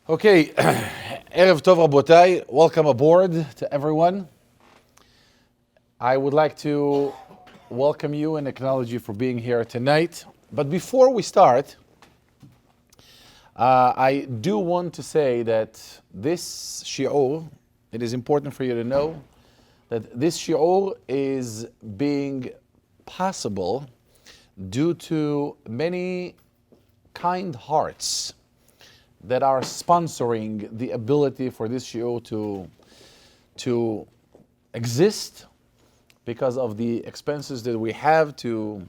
Okay, Erev Tov Rabotai, welcome aboard to everyone. I would like to welcome you and acknowledge you for being here tonight. But before we start, I do want to say that this SHIUR, it is important for you to know that this SHIUR is being possible due to many kind hearts that are sponsoring the ability for this SHIUR to exist because of the expenses that we have to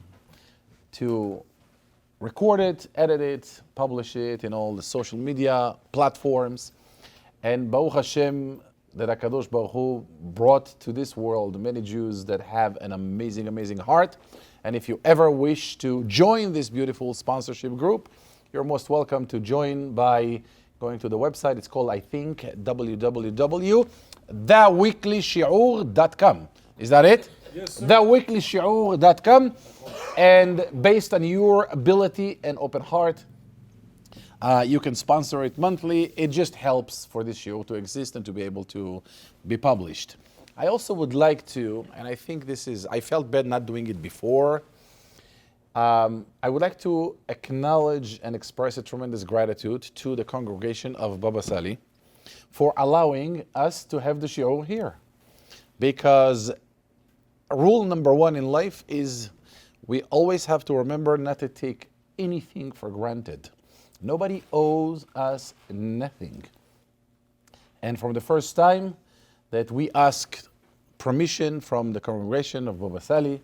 record it, edit it, publish it in all the social media platforms. And Baruch Hashem, that HaKadosh Baruch Hu brought to this world many Jews that have an amazing, amazing heart. And if you ever wish to join this beautiful sponsorship group, you're most welcome to join by going to the website. It's called, I think, www.theweeklyshiur.com. Is that it? Yes, sir. Theweeklyshiur.com. And based on your ability and open heart, you can sponsor it monthly. It just helps for this SHIUR to exist and to be able to be published. I also would like to, and I think I felt bad not doing it before. I would like to acknowledge and express a tremendous gratitude to the congregation of Baba Sali for allowing us to have the SHIUR here. Because rule number one in life is we always have to remember not to take anything for granted. Nobody owes us nothing. And from the first time that we asked permission from the congregation of Baba Sali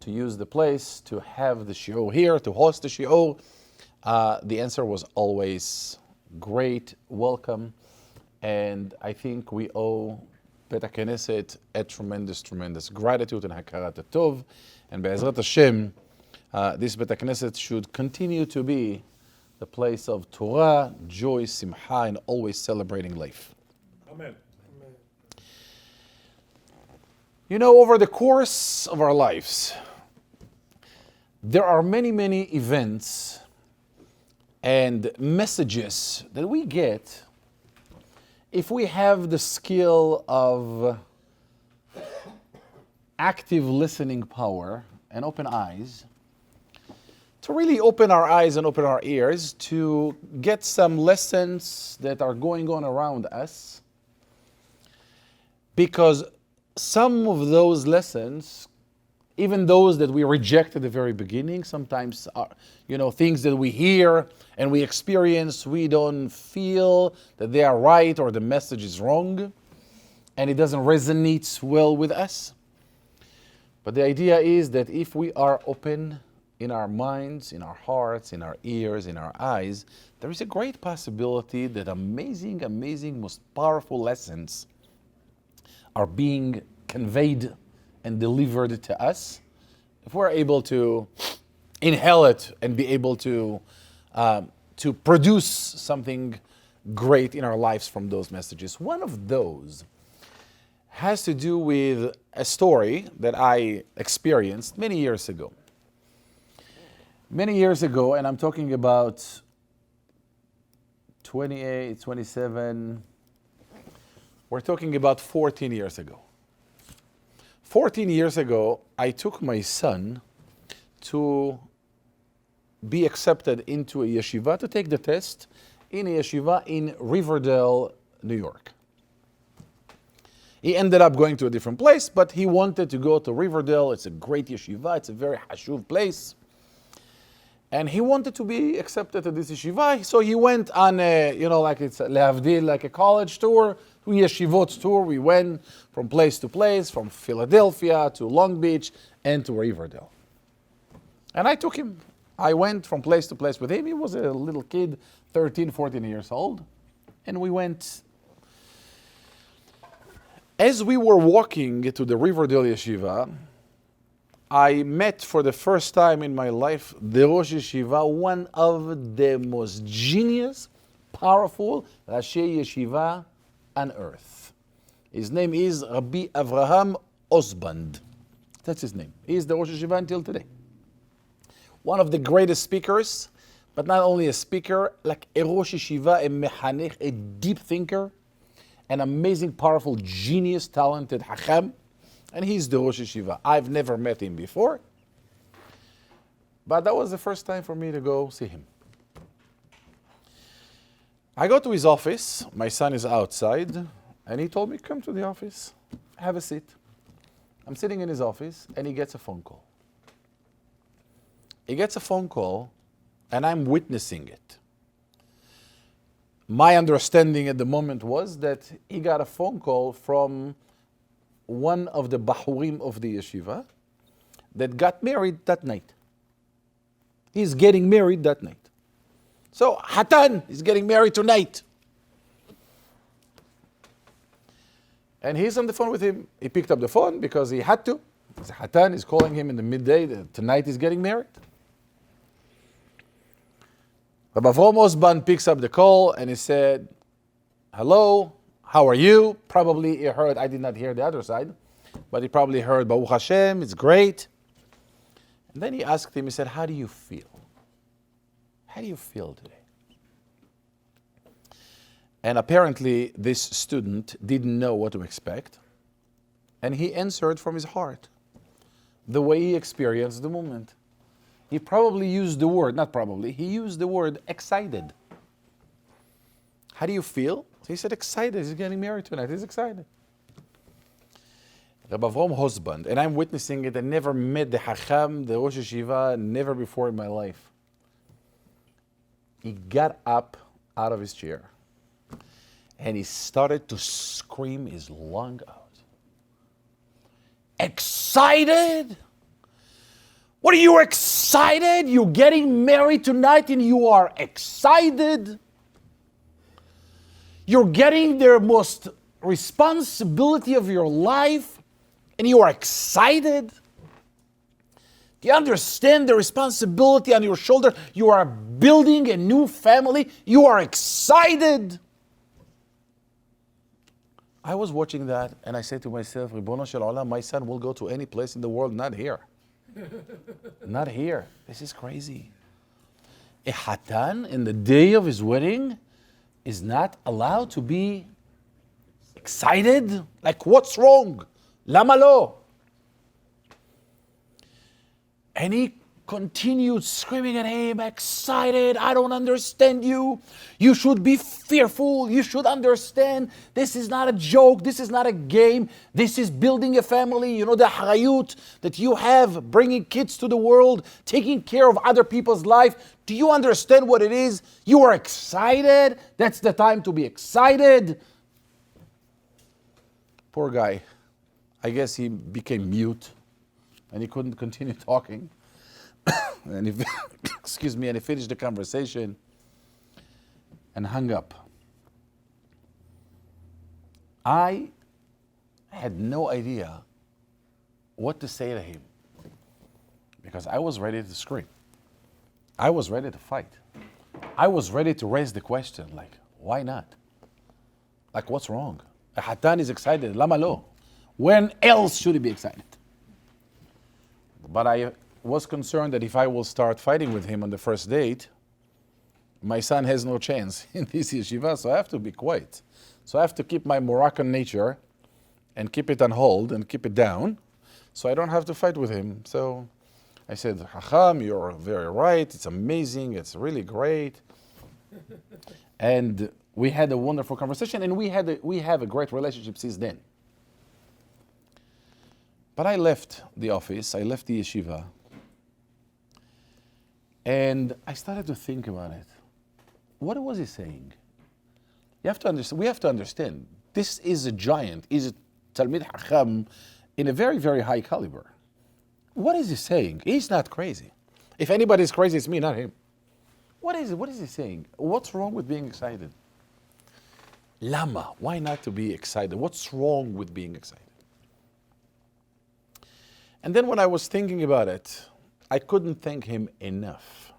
to use the place, to have the SHIUR here, to host the SHIUR, the answer was always great, welcome, and I think we owe Bet HaKnesset a tremendous, tremendous gratitude and hakarat tov, and Be'ezrat Hashem, this Bet HaKnesset should continue to be the place of Torah, joy, simcha, and always celebrating life. Amen. You know, over the course of our lives, there are many, many events and messages that we get if we have the skill of active listening power and open eyes, to really open our eyes and open our ears to get some lessons that are going on around us, because some of those lessons, even those that we reject at the very beginning, sometimes are, things that we hear and we experience, we don't feel that they are right or the message is wrong, and it doesn't resonate well with us. But the idea is that if we are open in our minds, in our hearts, in our ears, in our eyes, there is a great possibility that amazing, amazing, most powerful lessons are being conveyed and delivered to us, if we're able to inhale it and be able to produce something great in our lives from those messages. One of those has to do with a story that I experienced many years ago. Many years ago, and I'm talking about 28, 27, we're talking about 14 years ago. 14 years ago, I took my son to be accepted into a yeshiva, to take the test in a yeshiva in Riverdale, New York. He ended up going to a different place, but he wanted to go to Riverdale. It's a great yeshiva. It's a very hashuv place. And he wanted to be accepted to this yeshiva. So he went on a, like it's lehavdil, like a college tour, yeshivot tour. We went from place to place, from Philadelphia to Long Beach and to Riverdale. And I took him. I went from place to place with him. He was a little kid, 13, 14 years old. And we went. As we were walking to the Riverdale yeshiva, I met for the first time in my life the Rosh Yeshiva, one of the most genius, powerful Rashi Yeshiva on earth. His name is Rabbi Avraham Osband. That's his name. He is the Rosh Yeshiva until today. One of the greatest speakers, but not only a speaker, like a Rosh Yeshiva, a Mechanech, a deep thinker, an amazing, powerful, genius, talented Hacham, and he's the Rosh Yeshiva. I've never met him before, but that was the first time for me to go see him. I go to his office, my son is outside, and he told me, come to the office, have a seat. I'm sitting in his office, and he gets a phone call. He gets a phone call, and I'm witnessing it. My understanding at the moment was that he got a phone call from one of the Bahurim of the yeshiva that got married that night. He's getting married that night. So, Hatan is getting married tonight. And he's on the phone with him. He picked up the phone because he had to. Hatan is calling him in the midday that tonight he's getting married. Rabbi Osban picks up the call and he said, hello, how are you? Probably he heard, I did not hear the other side, but he probably heard, Baruch Hashem, it's great. And then he asked him, he said, how do you feel? How do you feel today? And apparently this student didn't know what to expect. And he answered from his heart, the way he experienced the moment. He probably used the word, not probably, he used the word excited. How do you feel? He said excited, he's getting married tonight, he's excited. Rabbi Osban, and I'm witnessing it, I never met the Hacham, the Rosh Yeshiva, never before in my life. He got up out of his chair and he started to scream his lung out. Excited? What are you excited? You're getting married tonight and you are excited? You're getting the most responsibility of your life and you are excited? Do you understand the responsibility on your shoulder? You are building a new family. You are excited. I was watching that and I said to myself, Ribono Shel Olam, my son will go to any place in the world, not here. Not here. This is crazy. A Hatan in the day of his wedding is not allowed to be excited? Like, what's wrong? Lama lo? And he continued screaming at him, excited, I don't understand you. You should be fearful. You should understand this is not a joke. This is not a game. This is building a family. You know the hayut that you have, bringing kids to the world, taking care of other people's life. Do you understand what it is? You are excited. That's the time to be excited. Poor guy. I guess he became mute and he couldn't continue talking. And he, excuse me, and he finished the conversation and hung up. I had no idea what to say to him because I was ready to scream. I was ready to fight. I was ready to raise the question, like, why not? Like, what's wrong? A Hatan is excited, lama lo? When else should he be excited? But I was concerned that if I will start fighting with him on the first date, my son has no chance in this yeshiva, so I have to be quiet. So I have to keep my Moroccan nature and keep it on hold and keep it down, so I don't have to fight with him. So I said, Hacham, you're very right, it's amazing, it's really great. And we had a wonderful conversation, and we have a great relationship since then. But I left the office, I left the yeshiva, and I started to think about it. What was he saying? You have to understand. We have to understand. This is a giant. He's a Talmid Hacham in a very, very high caliber. What is he saying? He's not crazy. If anybody's crazy, it's me, not him. What is it? What is he saying? What's wrong with being excited? Lama. Why not to be excited? What's wrong with being excited? And then when I was thinking about it, I couldn't thank him enough.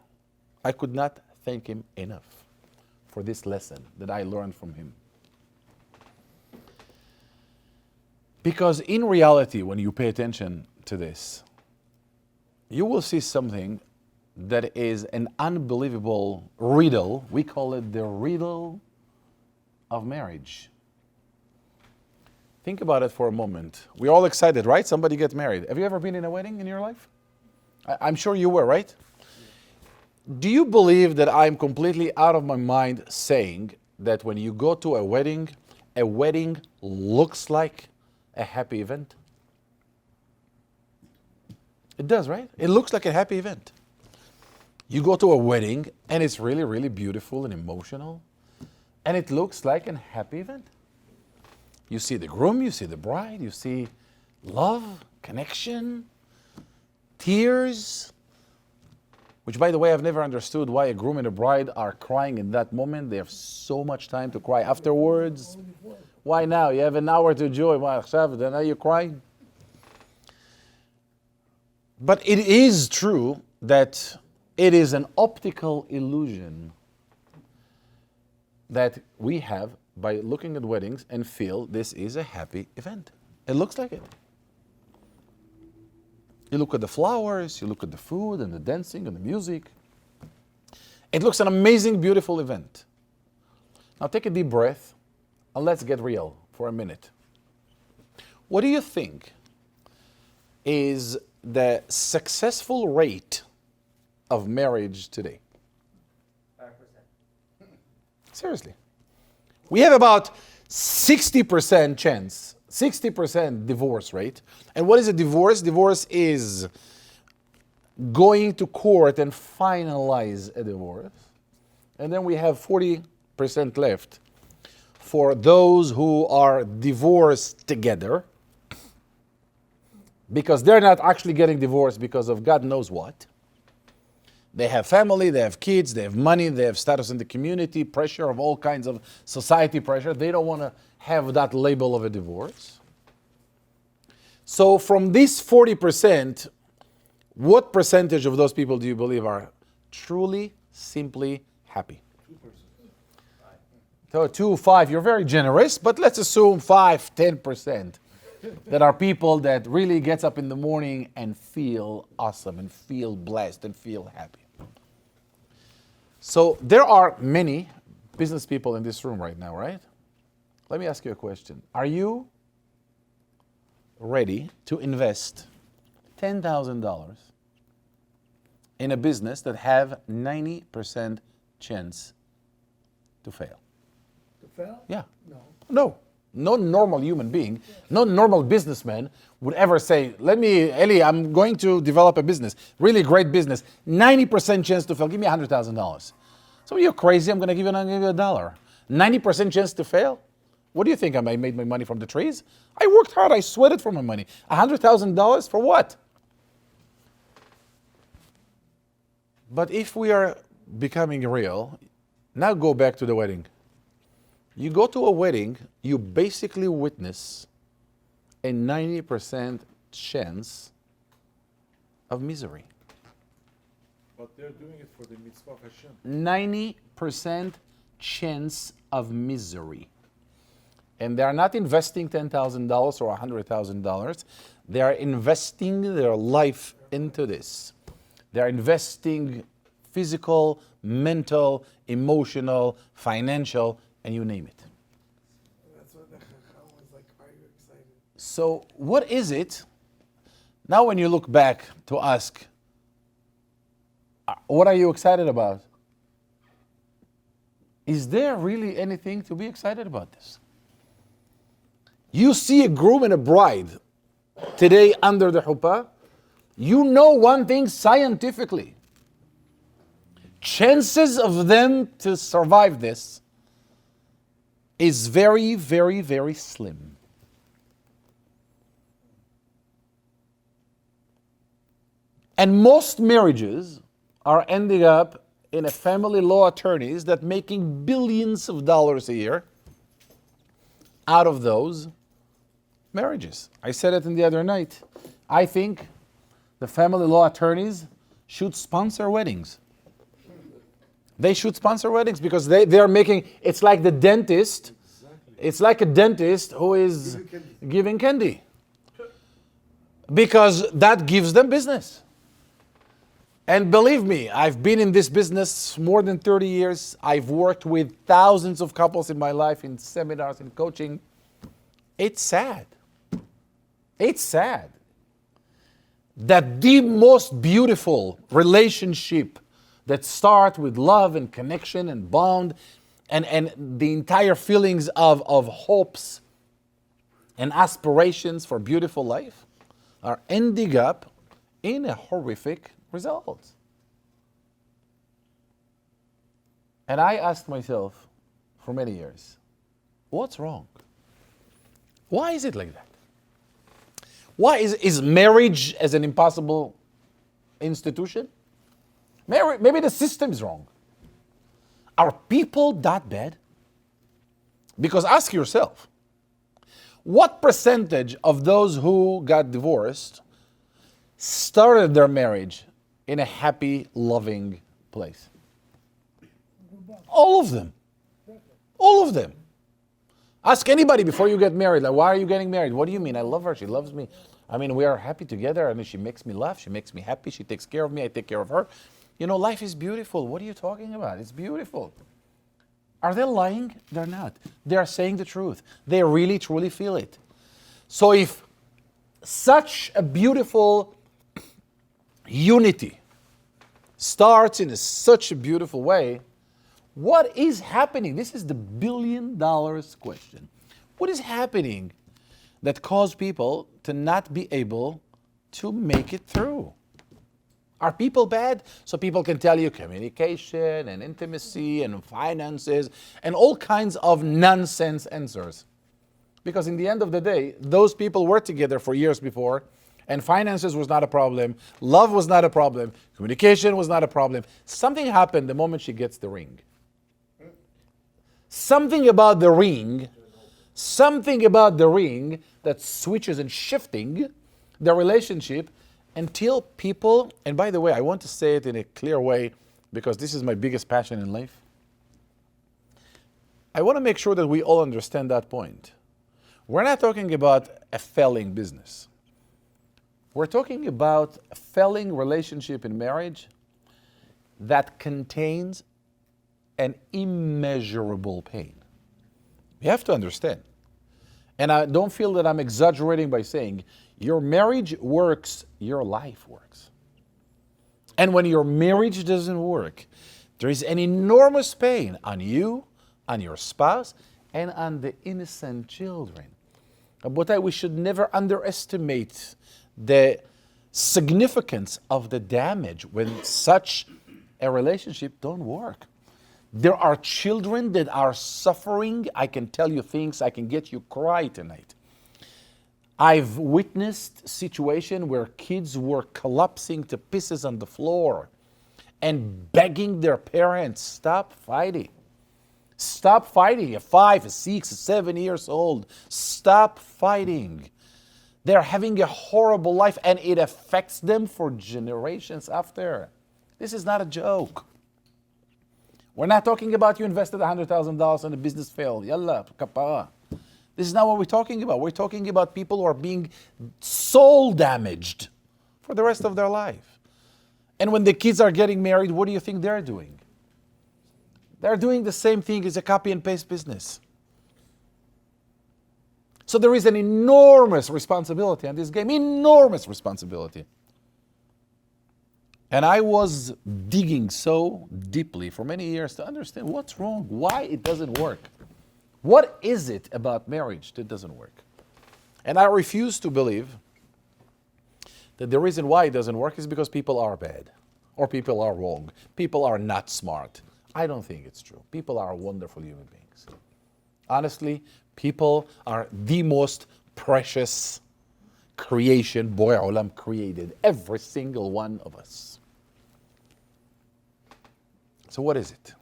I could not thank him enough for this lesson that I learned from him. Because in reality, when you pay attention to this, you will see something that is an unbelievable riddle. We call it the riddle of marriage. Think about it for a moment. We're all excited, right? Somebody gets married. Have you ever been in a wedding in your life? I'm sure you were, right? Do you believe that I'm completely out of my mind saying that when you go to a wedding looks like a happy event? It does, right? It looks like a happy event. You go to a wedding and it's really, really beautiful and emotional, and it looks like a happy event. You see the groom, you see the bride, you see love, connection, tears, which, by the way, I've never understood why a groom and a bride are crying in that moment. They have so much time to cry afterwards. Why now? You have an hour to enjoy. Now you're crying. But it is true that it is an optical illusion that we have by looking at weddings and feel this is a happy event. It looks like it. You look at the flowers, you look at the food and the dancing and the music. It looks an amazing, beautiful event. Now take a deep breath and let's get real for a minute. What do you think is the successful rate of marriage today? 5%. Seriously. We have about 60% chance, 60% divorce rate. And what is a divorce? Divorce is going to court and finalize a divorce. And then we have 40% left for those who are divorced together, because they're not actually getting divorced because of God knows what. They have family, they have kids, they have money, they have status in the community, pressure of all kinds of society pressure. They don't want to have that label of a divorce. So from this 40%, what percentage of those people do you believe are truly, simply happy? 2%. So 2, 5, you're very generous, but let's assume 5, 10%. That are people that really gets up in the morning and feel awesome and feel blessed and feel happy. So there are many business people in this room right now, right? Let me ask you a question. Are you ready to invest $10,000 in a business that have 90% chance to fail? To fail? Yeah. No. No. No normal human being, no normal businessman would ever say, Eli, I'm going to develop a business, really great business, 90% chance to fail, give me $100,000. So you're crazy, I'm going to give you $1. 90% chance to fail? What do you think, I made my money from the trees? I worked hard, I sweated for my money. $100,000 for what? But if we are becoming real, now go back to the wedding. You go to a wedding, you basically witness a 90% chance of misery. But they're doing it for the mitzvah of Hashem. 90% chance of misery. And they are not investing $10,000 or $100,000. They are investing their life into this. They are investing physical, mental, emotional, financial, and you name it. That's what the Chacham was like, are you excited? So what is it, now when you look back to ask, what are you excited about? Is there really anything to be excited about this? You see a groom and a bride today under the chuppah, you know one thing scientifically. Chances of them to survive this is very, very, very slim. And most marriages are ending up in a family law attorneys that making billions of dollars a year out of those marriages. I said it the other night. I think the family law attorneys should sponsor weddings. They should sponsor weddings because they're making, it's like the dentist. Exactly. It's like a dentist who is giving candy. Because that gives them business. And believe me, I've been in this business more than 30 years. I've worked with thousands of couples in my life, in seminars, in coaching. It's sad. It's sad that the most beautiful relationship that start with love and connection and bond and the entire feelings of hopes and aspirations for beautiful life are ending up in a horrific result. And I asked myself for many years, what's wrong? Why is it like that? Why is marriage as an impossible institution? Maybe the system's wrong. Are people that bad? Because ask yourself, what percentage of those who got divorced started their marriage in a happy, loving place? All of them. All of them. Ask anybody before you get married, like, why are you getting married? What do you mean? I love her, she loves me. I mean, we are happy together. I mean, she makes me laugh, she makes me happy, she takes care of me, I take care of her. You know, life is beautiful. What are you talking about? It's beautiful. Are they lying? They're not. They are saying the truth. They really, truly feel it. So if such a beautiful unity starts in such a beautiful way, what is happening? This is the $1 billion question. What is happening that caused people to not be able to make it through? Are people bad? So people can tell you communication and intimacy and finances and all kinds of nonsense answers. Because in the end of the day, those people were together for years before, and finances was not a problem, love was not a problem, communication was not a problem. Something happened the moment she gets the ring. Something about the ring that switches and shifting the relationship until people, and by the way, I want to say it in a clear way because this is my biggest passion in life. I want to make sure that we all understand that point. We're not talking about a failing business. We're talking about a failing relationship in marriage that contains an immeasurable pain. You have to understand. And I don't feel that I'm exaggerating by saying your marriage works, your life works. And when your marriage doesn't work, there is an enormous pain on you, on your spouse, and on the innocent children. But we should never underestimate the significance of the damage when such a relationship don't work. There are children that are suffering. I can tell you things, I can get you cry tonight. I've witnessed situation where kids were collapsing to pieces on the floor and begging their parents, stop fighting. Stop fighting at 5, 6, 7 years old. Stop fighting. They're having a horrible life and it affects them for generations after. This is not a joke. We're not talking about you invested $100,000 and the business failed. Yalla, kapara. This is not what we're talking about. We're talking about people who are being soul damaged for the rest of their life. And when the kids are getting married, what do you think they're doing? They're doing the same thing as a copy and paste business. So there is an enormous responsibility on this game, enormous responsibility. And I was digging so deeply for many years to understand what's wrong, why it doesn't work. What is it about marriage that doesn't work? And I refuse to believe that the reason why it doesn't work is because people are bad or people are wrong. People are not smart. I don't think it's true. People are wonderful human beings. Honestly, people are the most precious creation Boy Olam created, every single one of us. So what is it?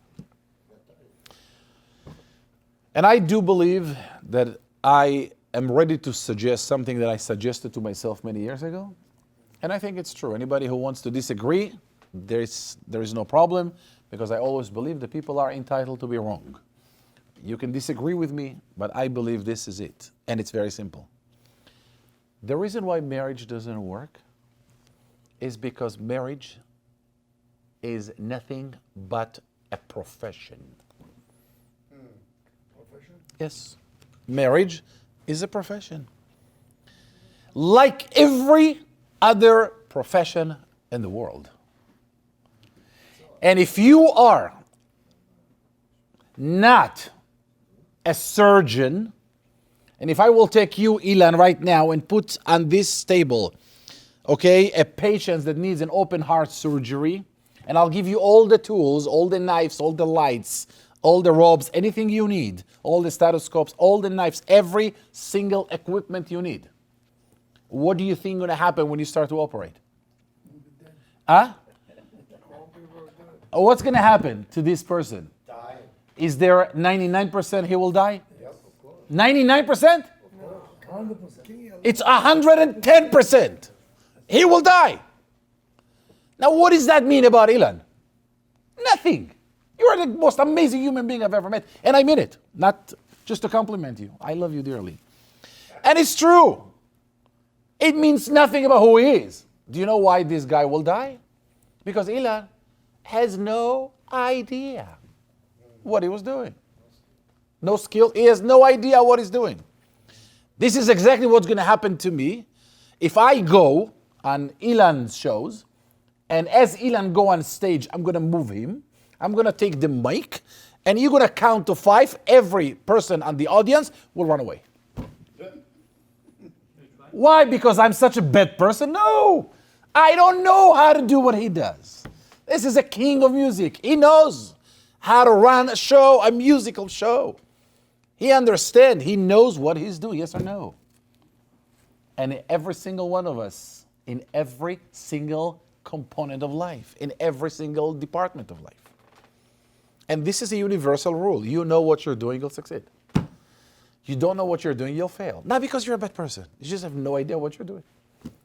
And I do believe that I am ready to suggest something that I suggested to myself many years ago. And I think it's true. Anybody who wants to disagree, there is no problem, because I always believe that people are entitled to be wrong. You can disagree with me, but I believe this is it. And it's very simple. The reason why marriage doesn't work is because marriage is nothing but a profession. Profession? Yes. Marriage is a profession. Like every other profession in the world. And if you are not a surgeon, and if I will take you, Ilan, right now and put on this table, okay, a patient that needs an open heart surgery, and I'll give you all the tools, all the knives, all the lights, all the robes, anything you need, all the stethoscopes, all the knives, every single equipment you need. What do you think is going to happen when you start to operate? Huh? What's going to happen to this person? Die. Is there 99% he will die? Yes, of course. 99%? 100%. It's 110%. He will die. Now, what does that mean about Ilan? Nothing. You are the most amazing human being I've ever met. And I mean it. Not just to compliment you. I love you dearly. And it's true. It means nothing about who he is. Do you know why this guy will die? Because Ilan has no idea what he was doing. No skill. He has no idea what he's doing. This is exactly what's going to happen to me if I go on Ilan's shows, and as Ilan go on stage, I'm going to move him. I'm going to take the mic, and you're going to count to 5. Every person on the audience will run away. Why? Because I'm such a bad person? No. I don't know how to do what he does. This is a king of music. He knows how to run a show, a musical show. He understands. He knows what he's doing. Yes or no? And every single one of us, in every single component of life, in every single department of life. And this is a universal rule. You know what you're doing, you'll succeed. You don't know what you're doing, you'll fail. Not because you're a bad person. You just have no idea what you're doing.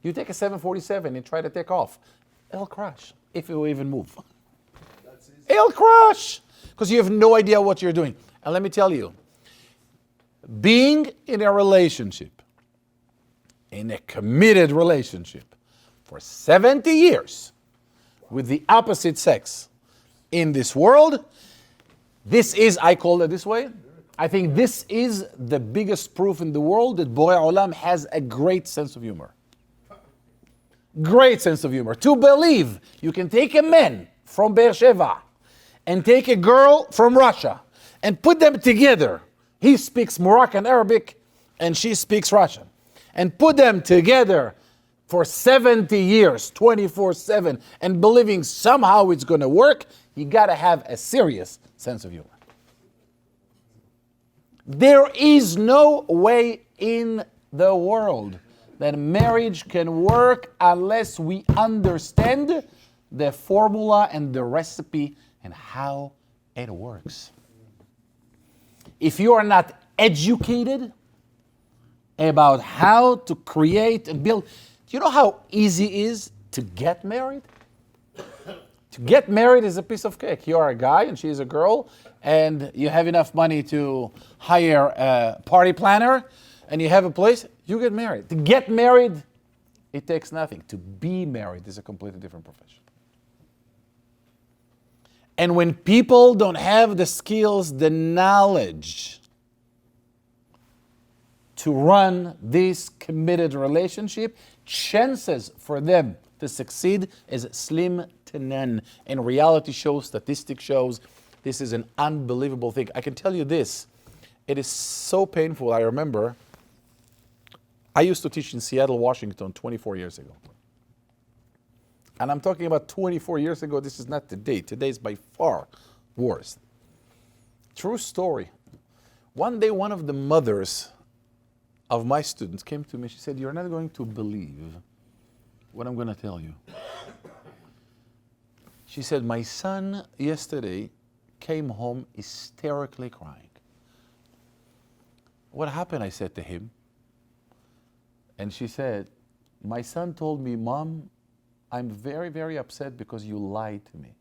You take a 747 and try to take off. It'll crash, if it will even move. It'll crash, because you have no idea what you're doing. And let me tell you, being in a relationship, in a committed relationship, for 70 years with the opposite sex in this world, this is, I call it this way, I think this is the biggest proof in the world that Borei Olam has a great sense of humor. Great sense of humor. To believe you can take a man from Beersheba and take a girl from Russia and put them together. He speaks Moroccan Arabic and she speaks Russian. And put them together for 70 years, 24/7, and believing somehow it's going to work, you got to have a serious sense of humor. There is no way in the world that marriage can work unless we understand the formula and the recipe and how it works. If you are not educated about how to create and build, do you know how easy it is to get married? To get married is a piece of cake. You are a guy and she's a girl, and you have enough money to hire a party planner, and you have a place, you get married. To get married, it takes nothing. To be married is a completely different profession. And when people don't have the skills, the knowledge to run this committed relationship, chances for them to succeed is slim to none. And reality shows, statistics shows, this is an unbelievable thing. I can tell you this, it is so painful. I remember, I used to teach in Seattle, Washington 24 years ago. And I'm talking about 24 years ago, this is not today. Today is by far worse. True story. One day, one of the mothers of my students came to me. She said, "You're not going to believe what I'm going to tell you." She said, "My son yesterday came home hysterically crying." "What happened?" I said to him. And she said, "My son told me, Mom, I'm very, very upset because you lied to me."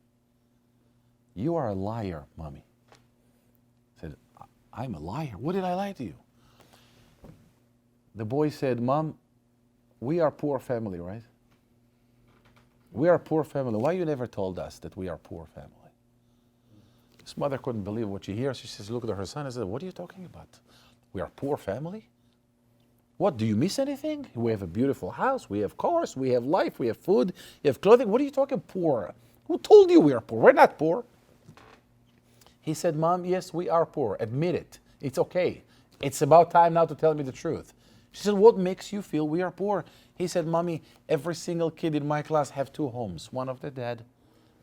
"You are a liar, Mommy." I said, "I'm a liar? What did I lie to you?" The boy said, "Mom, we are poor family, right? We are a poor family. Why you never told us that we are a poor family? His mother couldn't believe what she hears. She says, look at her son and says, what are you talking about? We are a poor family? What, do you miss anything? We have a beautiful house, we have cars, we have life, we have food, you have clothing. What are you talking poor? Who told you we are poor? We're not poor. He said, Mom, yes, we are poor. Admit it. It's okay. It's about time now to tell me the truth. She said, what makes you feel we are poor? He said, Mommy, every single kid in my class have two homes, one of the dad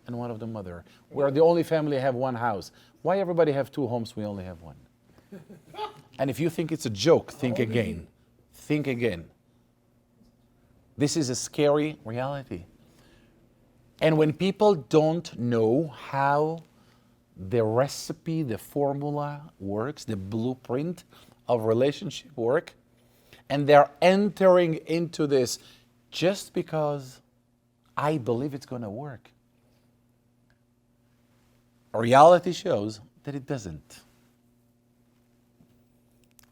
and one of the mother. We are the only family have one house. Why everybody have two homes, we only have one? And if you think it's a joke, think again. Think again. This is a scary reality. And when people don't know how the recipe, the formula works, the blueprint of relationship work, and they're entering into this just because I believe it's going to work. Reality shows that it doesn't.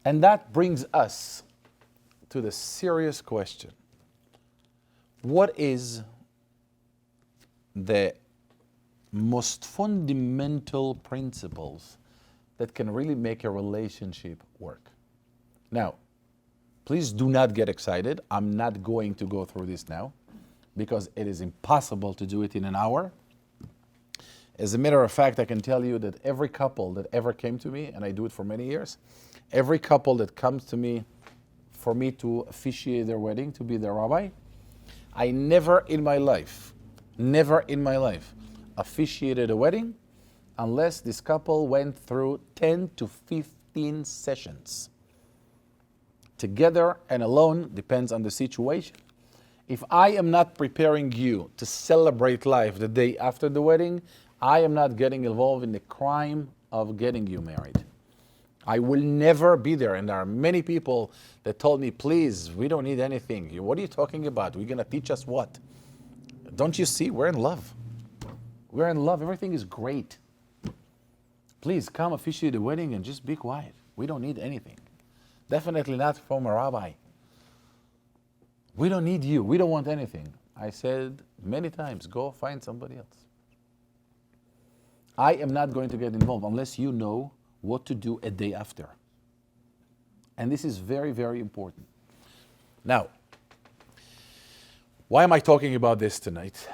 And that brings us to the serious question. What is the most fundamental principles that can really make a relationship work? Now, please do not get excited. I'm not going to go through this now because it is impossible to do it in an hour. As a matter of fact, I can tell you that every couple that ever came to me, and I do it for many years, every couple that comes to me for me to officiate their wedding, to be their rabbi, I never in my life officiated a wedding unless this couple went through 10 to 15 sessions. Together and alone, depends on the situation. If I am not preparing you to celebrate life the day after the wedding, I am not getting involved in the crime of getting you married. I will never be there. And there are many people that told me, please, we don't need anything. What are you talking about? We're going to teach us what? Don't you see? We're in love. We're in love. Everything is great. Please come officiate the wedding and just be quiet. We don't need anything. Definitely not from a rabbi. We don't need you. We don't want anything. I said many times, go find somebody else. I am not going to get involved unless you know what to do a day after. And this is very, very important. Now, why am I talking about this tonight?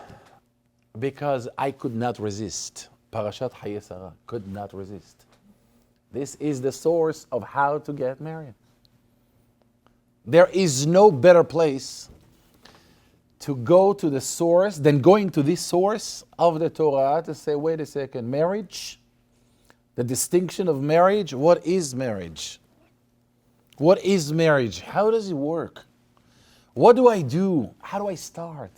Because I could not resist. Parashat HAYE SARA, could not resist. This is the source of how to get married. There is no better place to go to the source than going to this source of the Torah to say, wait a second, marriage, the distinction of marriage, what is marriage? What is marriage? How does it work? What do I do? How do I start?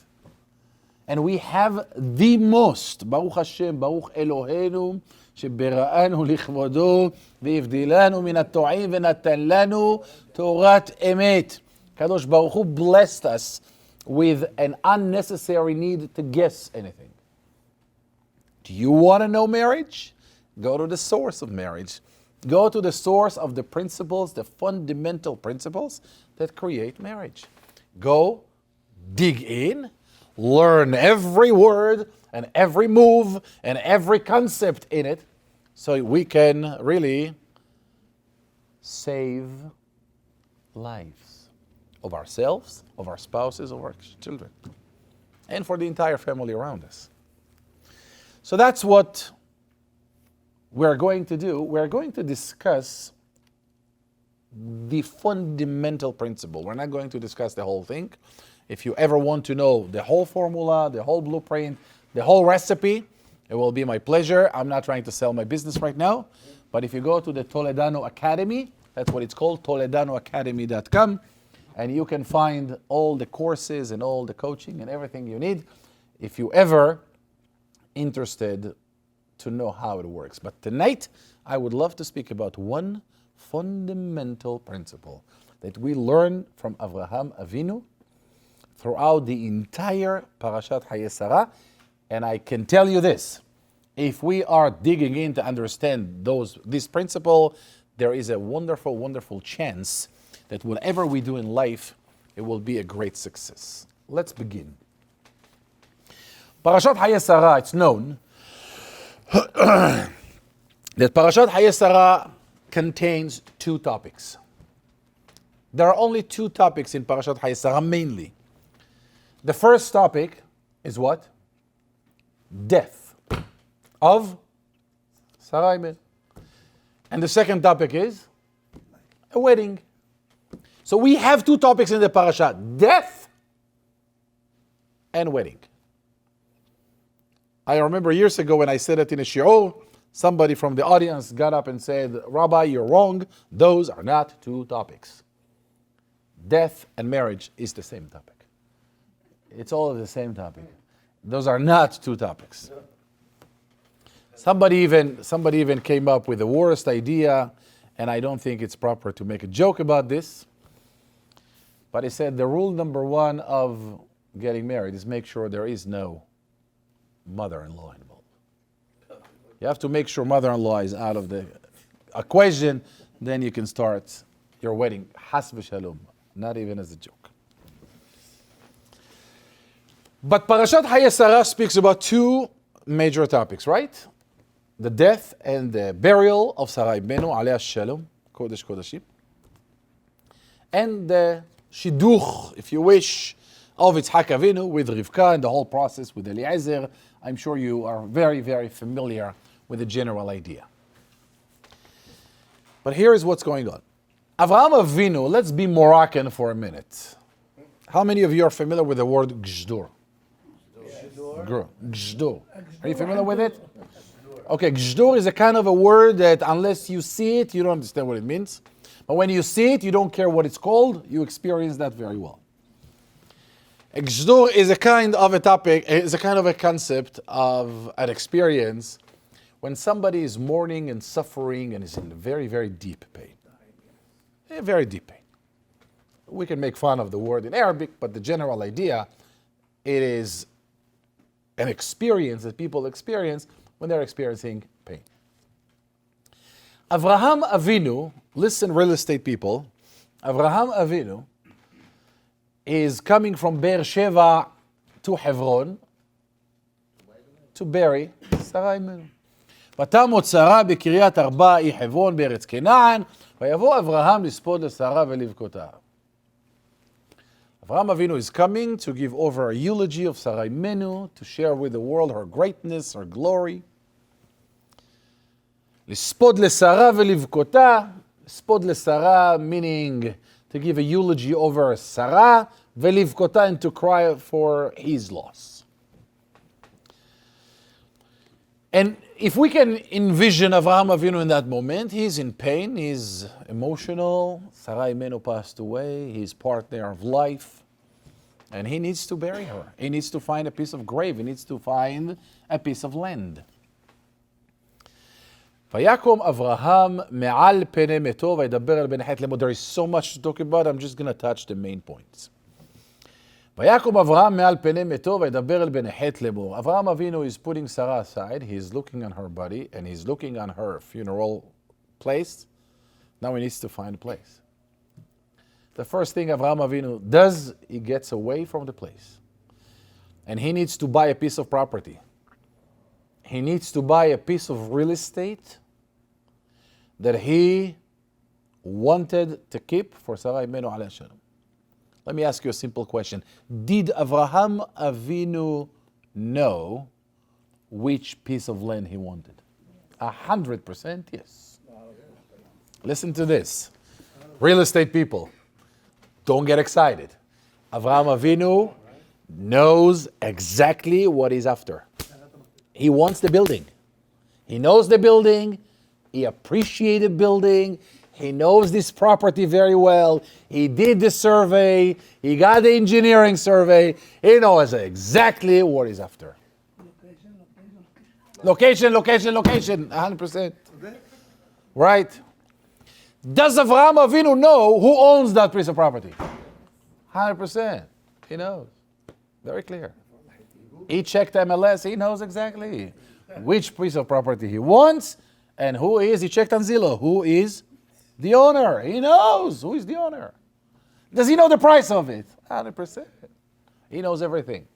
And we have the most, Baruch Hashem, Baruch Eloheinu, שבראנו לכבודו והבדילנו מן הטועים ונתן לנו תורת אמת. Kadosh Baruch Hu blessed us with an unnecessary need to guess anything. Do you want to know marriage? Go to the source of marriage. Go to the source of the principles, the fundamental principles that create marriage. Go, dig in, learn every word and every move and every concept in it so we can really save lives of ourselves, of our spouses, of our children, and for the entire family around us. So that's what we're going to do. We're going to discuss the fundamental principle. We're not going to discuss the whole thing. If you ever want to know the whole formula, the whole blueprint, the whole recipe, it will be my pleasure. I'm not trying to sell my business right now, but if you go to the Toledano Academy, that's what it's called, toledanoacademy.com, and you can find all the courses and all the coaching and everything you need if you ever interested to know how it works. But tonight, I would love to speak about one fundamental principle that we learn from Avraham Avinu throughout the entire Parashat HAYE SARA. And I can tell you this, if we are digging in to understand this principle, there is a wonderful, wonderful chance that whatever we do in life, it will be a great success. Let's begin. Parashat HAYE SARA, it's known that Parashat HAYE SARA contains two topics. There are only two topics in Parashat HAYE SARA mainly. The first topic is what? Death of Sarah Imen. And the second topic is a wedding. So we have two topics in the parasha: death and wedding. I remember years ago when I said it in a SHIUR, somebody from the audience got up and said, "Rabbi, you're wrong. Those are not two topics. Death and marriage is the same topic. It's all the same topic. Those are not two topics." Somebody even came up with the worst idea, and I don't think it's proper to make a joke about this. But he said the rule number one of getting married is make sure there is no mother-in-law involved. You have to make sure mother-in-law is out of the equation, then you can start your wedding. Has v'shalom, not even as a joke. But Parashat HAYE SARA speaks about two major topics, right? The death and the burial of Sarah Ibenu, Aliyah Shalom, Kodesh Kodashim. And the Shidduch, if you wish, of Yitzhak Avinu with Rivka and the whole process with Eliezer. I'm sure you are very, very familiar with the general idea. But here is what's going on. Avraham Avinu, let's be Moroccan for a minute. How many of you are familiar with the word Gzdur? Gzdur. Are you familiar with it? Okay, Gzdur is a kind of a word that unless you see it, you don't understand what it means. But when you see it, you don't care what it's called. You experience that very well. Gzdur is a kind of a topic, is a kind of a concept of an experience when somebody is mourning and suffering and is in very, very deep pain. Very deep pain. We can make fun of the word in Arabic, but the general idea, it is an experience that people experience when they're experiencing pain. Avraham Avinu, listen real estate people, Avraham Avinu is coming from Be'er Sheva to Hebron to bury Sarah Imenu. ותמות שרה בקריית ארבע היא חברון בארץ כנען, ויבוא אברהם לספוד לשרה ולבכותה. Avraham Avinu is coming to give over a eulogy of Sarah Imenu, to share with the world her greatness, her glory. לספוד לשרה ולבכותה, לספוד לשרה meaning to give a eulogy over Sarah, ולבכותה and to cry for his loss. And if we can envision Avraham Avinu in that moment, he's in pain, he's emotional, Sarah Imenu passed away, his partner of life, and he needs to bury her. He needs to find a piece of grave, he needs to find a piece of land. ויקום אברהם מעל פני מתו וידבר אל בן חת לאמור. There is so much to talk about, I'm just going to touch the main points. ויקום אברהם מעל פני מתו וידבר אל בן חת לאמור. Avraham Avinu is putting Sarah aside, he's looking on her body, and he's looking on her funeral place. Now he needs to find a place. The first thing Avraham Avinu does, he gets away from the place. And he needs to buy a piece of property. He needs to buy a piece of real estate that he wanted to keep for Sarah Imenu alayha shalom. Let me ask you a simple question. Did Avraham Avinu know which piece of land he wanted? 100% yes. Listen to this. Real estate people, don't get excited. Avraham Avinu knows exactly what he's after. He wants the building. He knows the building. He appreciates the building. He knows this property very well. He did the survey. He got the engineering survey. He knows exactly what he's after. Location, 100%. Right? Does Avraham Avinu know who owns that piece of property? 100%. He knows. Very clear. He checked MLS. He knows exactly which piece of property he wants and who is. He checked on Zillow. Who is the owner? He knows who is the owner. Does he know the price of it? 100%. He knows everything.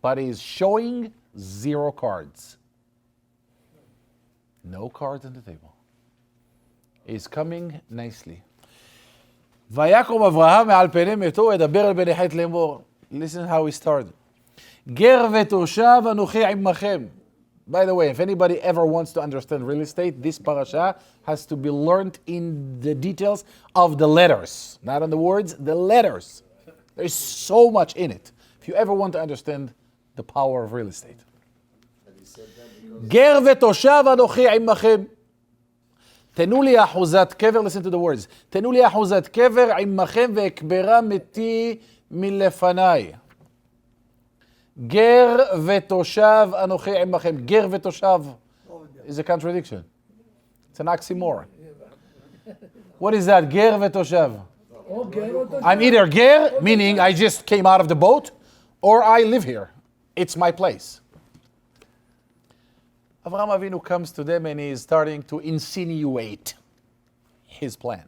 but he's showing 0 cards. No cards on the table. He's coming nicely. ויקום אברהם מעל פני מתו, ידבר אל בני חת לאמור. Listen how he started. גר ותושב אנוכי עמכם. By the way, if anybody ever wants to understand real estate, this parasha has to be learned in the details of the letters. Not on the words, the letters. There's so much in it. If you ever want to understand the power of real estate. גר ותושב אנוכי עמכם. תנו לי אחוזת קבר, listen to the words. תנו לי אחוזת קבר עמכם ואקברה מתי מלפניי. גר ותושב אנוכי עמכם. גר ותושב is a contradiction. It's an oxymoron. What is that? גר ותושב. I'm either ger, meaning I just came out of the boat, or I live here. It's my place. Avraham Avinu comes to them and he is starting to insinuate his plan.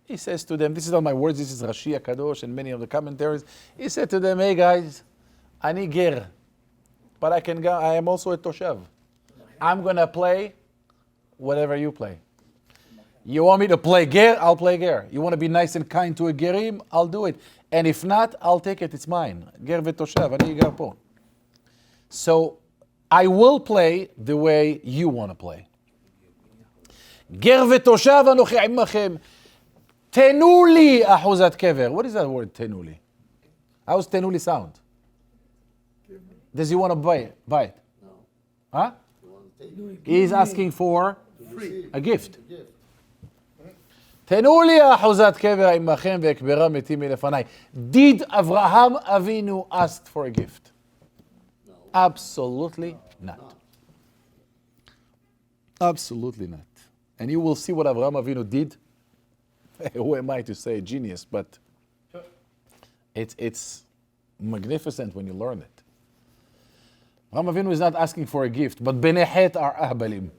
He says to them, this is not my words, this is Rashi HaKadosh and many of the commentaries. He said to them, hey guys, ani ger, but I am also a toshav. I'm going to play whatever you play. You want me to play ger? I'll play ger. You want to be nice and kind to a gerim? I'll do it. And if not, I'll take it. It's mine. Ger v'toshav. Ani ger po. So I will play the way you want to play. Ger v'toshav anochi imachem. Tenu li ahuzat kever. What is that word, tenu li? How does tenu li sound? Does he want to buy it? No. Huh? He's asking for a gift. תנו לי אחוזת קבר עמכם ואקברה מתי מלפניי. Did Avraham Avinu ask for a gift? No. Absolutely not. Absolutely not. And you will see what Avraham Avinu did. Who am I to say genius, but it's magnificent when you learn it. Avraham Avinu is not asking for a gift, but Bnei Het are ahbalim.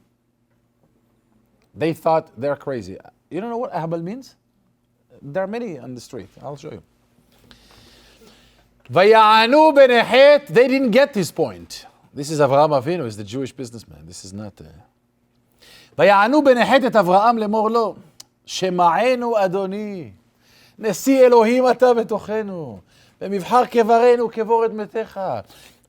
They thought they're crazy. You don't know what ahbal means? There are many on the street. I'll show you. Vaya'anu bnei Het, they didn't get this point. This is Avraham Avinu, is the Jewish businessman. This is not... ויענו בני חת את אברהם לאמור לו, שמענו אדוני, נשיא אלוהים אתה בתוכנו, במבחר קברנו קבור את מתך.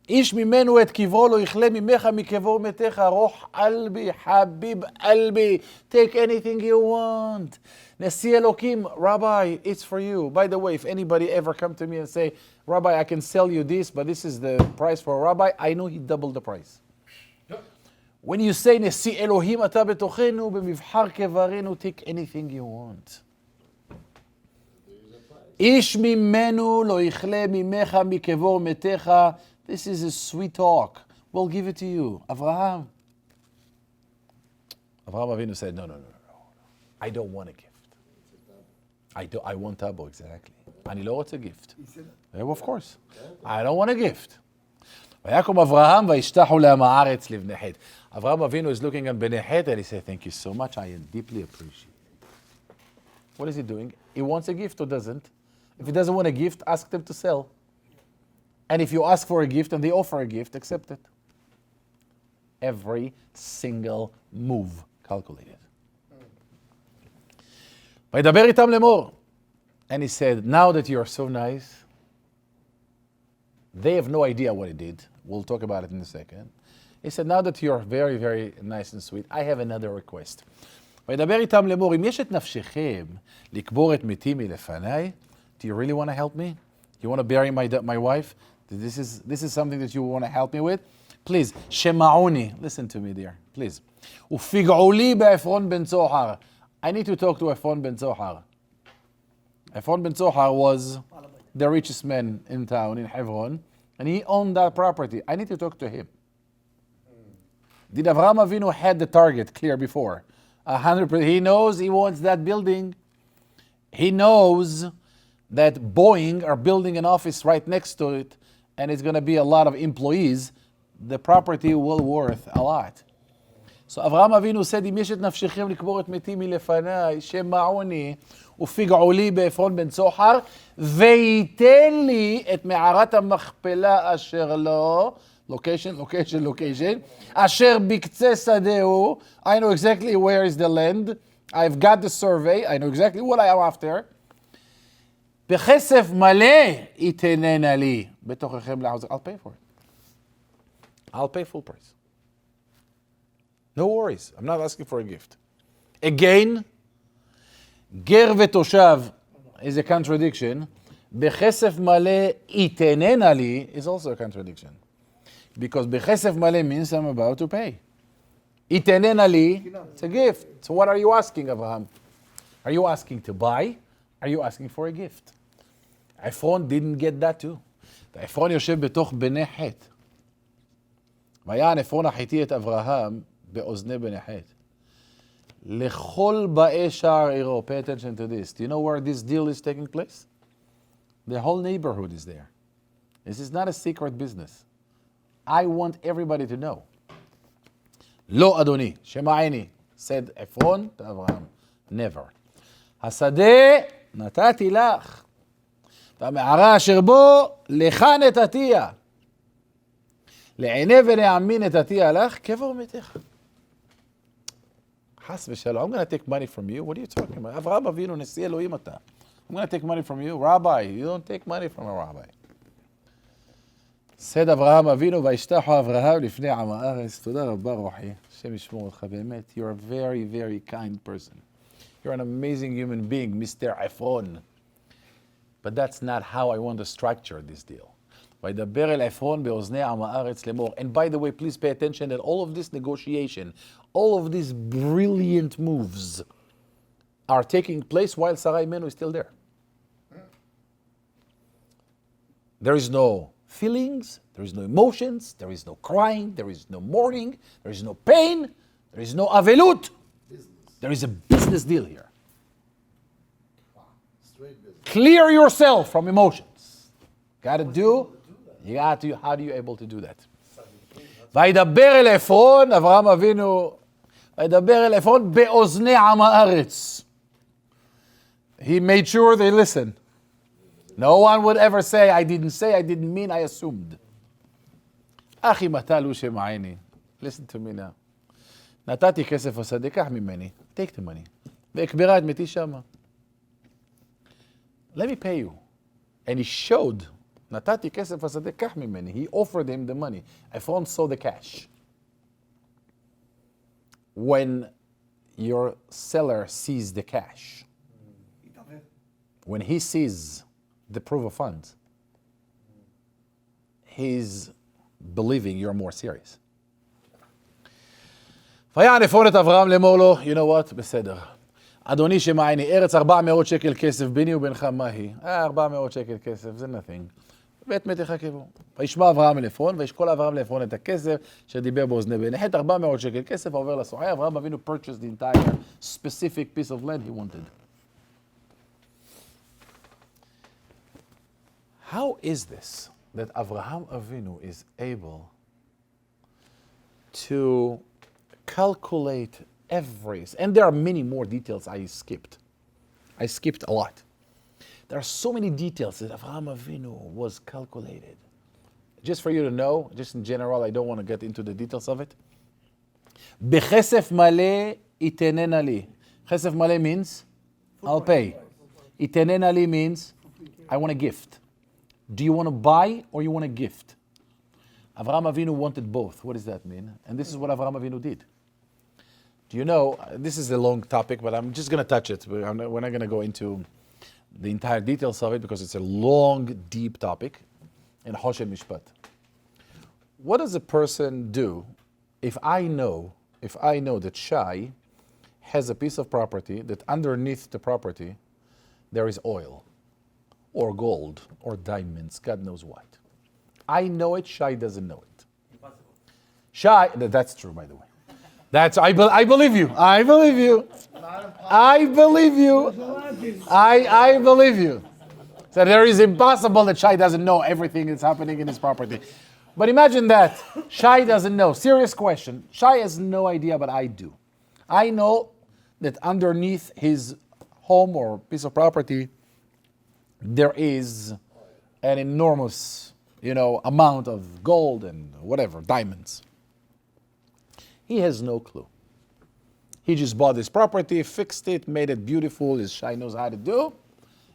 איש ממנו את קברו לא יכלה ממך מקבור מתך, רוח אלבי, חביב אלבי, take anything you want. נשיא אלוקים, Rabbi, it's for you. By the way, if anybody ever come to me and say, Rabbi, I can sell you this, but this is the price for a Rabbi, I know he doubled the price. When you say, נשיא אלוהים אתה בתוכנו, במבחר קברנו, take anything you want. איש ממנו לא יכלה ממך מקבור מתך. This is a sweet talk. We'll give it to you. Avraham Avinu said, no. I don't want a gift. I want tabo, exactly. אני לא רוצה gift. Of course. I don't want a gift. ויקום אברהם וישתחו לעם הארץ לבני חת. Avraham Avinu is looking at Bnei Het and he said, thank you so much. I deeply appreciate it. What is he doing? He wants a gift or doesn't? If he doesn't want a gift, ask them to sell. And if you ask for a gift and they offer a gift, accept it. Every single move calculated. וידבר איתם לאמור. And he said, now that you are so nice, they have no idea what he did. We'll talk about it in a second. He said, now that you're very, very nice and sweet, I have another request. וידבר איתם לאמור, אם יש את נפשכם לקבור את מתי מלפניי, do you really want to help me? You want to bury my wife? This is something that you want to help me with? Please, שמעוני. Listen to me, dear. Please. ופגעו לי בעפרון בן צוחר. I need to talk to Ephron ben Zohar. Ephron ben Zohar was the richest man in town, in Hebron, and he owned that property. I need to talk to him. Did Avraham Avinu had the target clear before? 100%. He knows he wants that building. He knows that Boeing are building an office right next to it, and it's going to be a lot of employees. The property will worth a lot. So Avraham Avinu said, אם יש את נפשכם לקבור את מתי מלפניי, שמעוני, ופגעו לי בעפרון בן צוחר, וייתן לי את מערת המכפלה אשר לו, location, אשר בקצה שדהו, I know exactly where is the land, I've got the survey, I know exactly what I am after, בכסף מלא יתננה לי, בתוככם לעוזר, I'll pay for it. I'll pay full price. No worries, I'm not asking for a gift. Again, גר ותושב is a contradiction. בכסף מלא יתננה לי is also a contradiction. Because בכסף מלא means I'm about to pay. יתננה לי, it's a gift. So what are you asking, Abraham? Are you asking to buy? Are you asking for a gift? עפרון didn't get that too. עפרון יושב בתוך בני חטא. ויען עפרון החיתי את אברהם באוזני בני חטא. לכל באי שער עירו. Pay attention to this. Do you know where this deal is taking place? The whole neighborhood is there. This is not a secret business. I want everybody to know. לא אדוני, שמעני, said עפרון to Abraham. Never. השדה נתתי לך. והמערה אשר בו לך נתתיה. לעיני ונעמי נתתיה לך, קבר מתך. חס ושלום, I'm going to take money from you. What are you talking about? אברהם אבינו, נשיא אלוהים אתה. I'm going to take money from you. Rabbi, you don't take money from a rabbi. said אברהם אבינו, וישתחו אברהם לפני עם הארץ. תודה רבה רוחי. השם ישמור אותך באמת. You're a very, very kind person. You're an amazing human being, Mr. Ephron. But that's not how I want to structure this deal. וידבר אל עפרון באוזני עם הארץ לאמור. And by the way, please pay attention that all of this negotiation, all of these brilliant moves are taking place while Sarah Imenu is still there. There is no feelings, there is no emotions, there is no crying, there is no mourning, there is no pain, there is no avelut. There is a business deal here. Straight business. Clear yourself from emotions. Got to do, you got to, how do you able to do that? וידבר אל עפרון, אברהם אבינו, וידבר אל עפרון באוזני עם הארץ. He made sure they listen. No one would ever say, I didn't mean, I assumed. אחי מתה לו שמעני. Listen to me now. נתתי כסף השדה, קח ממני. Take the money. ואקברה את מתי שמה. Let me pay you. And he showed, נתתי כסף השדה, קח ממני. He offered him the money. Ephron saw the cash. When your seller sees the cash, when he sees the proof of funds, he's believing you're more serious. ויען עפרון את אברהם לאמור לו, you know what? בסדר. אדוני שמעני, ארץ 400 שקל כסף, ביני ובינך מהי? 400 שקל כסף, זה nothing. ואת מתך קברו. וישמע אברהם אל עפרון, וישקול אברהם לעפרון את הכסף, שדיבר באוזני בני חטא, 400 שקל כסף, עובר לסוחר. אברהם אבינו purchased the entire specific piece of land he wanted. How is this that Avraham Avinu is able to calculate every, and there are many more details I skipped. I skipped a lot. There are so many details that Avraham Avinu was calculated. Just for you to know, just in general, I don't want to get into the details of it. בכסף מלא יתננה לי. כסף מלא means I'll pay. יתננה לי means I want a gift. Do you want to buy or you want a gift? Avraham Avinu wanted both. What does that mean? And this is what Avraham Avinu did. Do you know, this is a long topic, but I'm just going to touch it. We're not going to go into the entire details of it because it's a long, deep topic in Hoshen Mishpat. What does a person do if I know that Shai has a piece of property that underneath the property there is oil or gold or diamonds, God knows what. I know it, Shai doesn't know it. Impossible. Shai, that's true, by the way. I believe you. I believe you. I believe you. I believe you. So there is impossible that Shai doesn't know everything that's happening in his property. But imagine that. Shai doesn't know. Serious question. Shai has no idea, but I do. I know that underneath his home or piece of property, there is an enormous, amount of gold and whatever, diamonds. He has no clue. He just bought this property, fixed it, made it beautiful, his Shai knows how to do,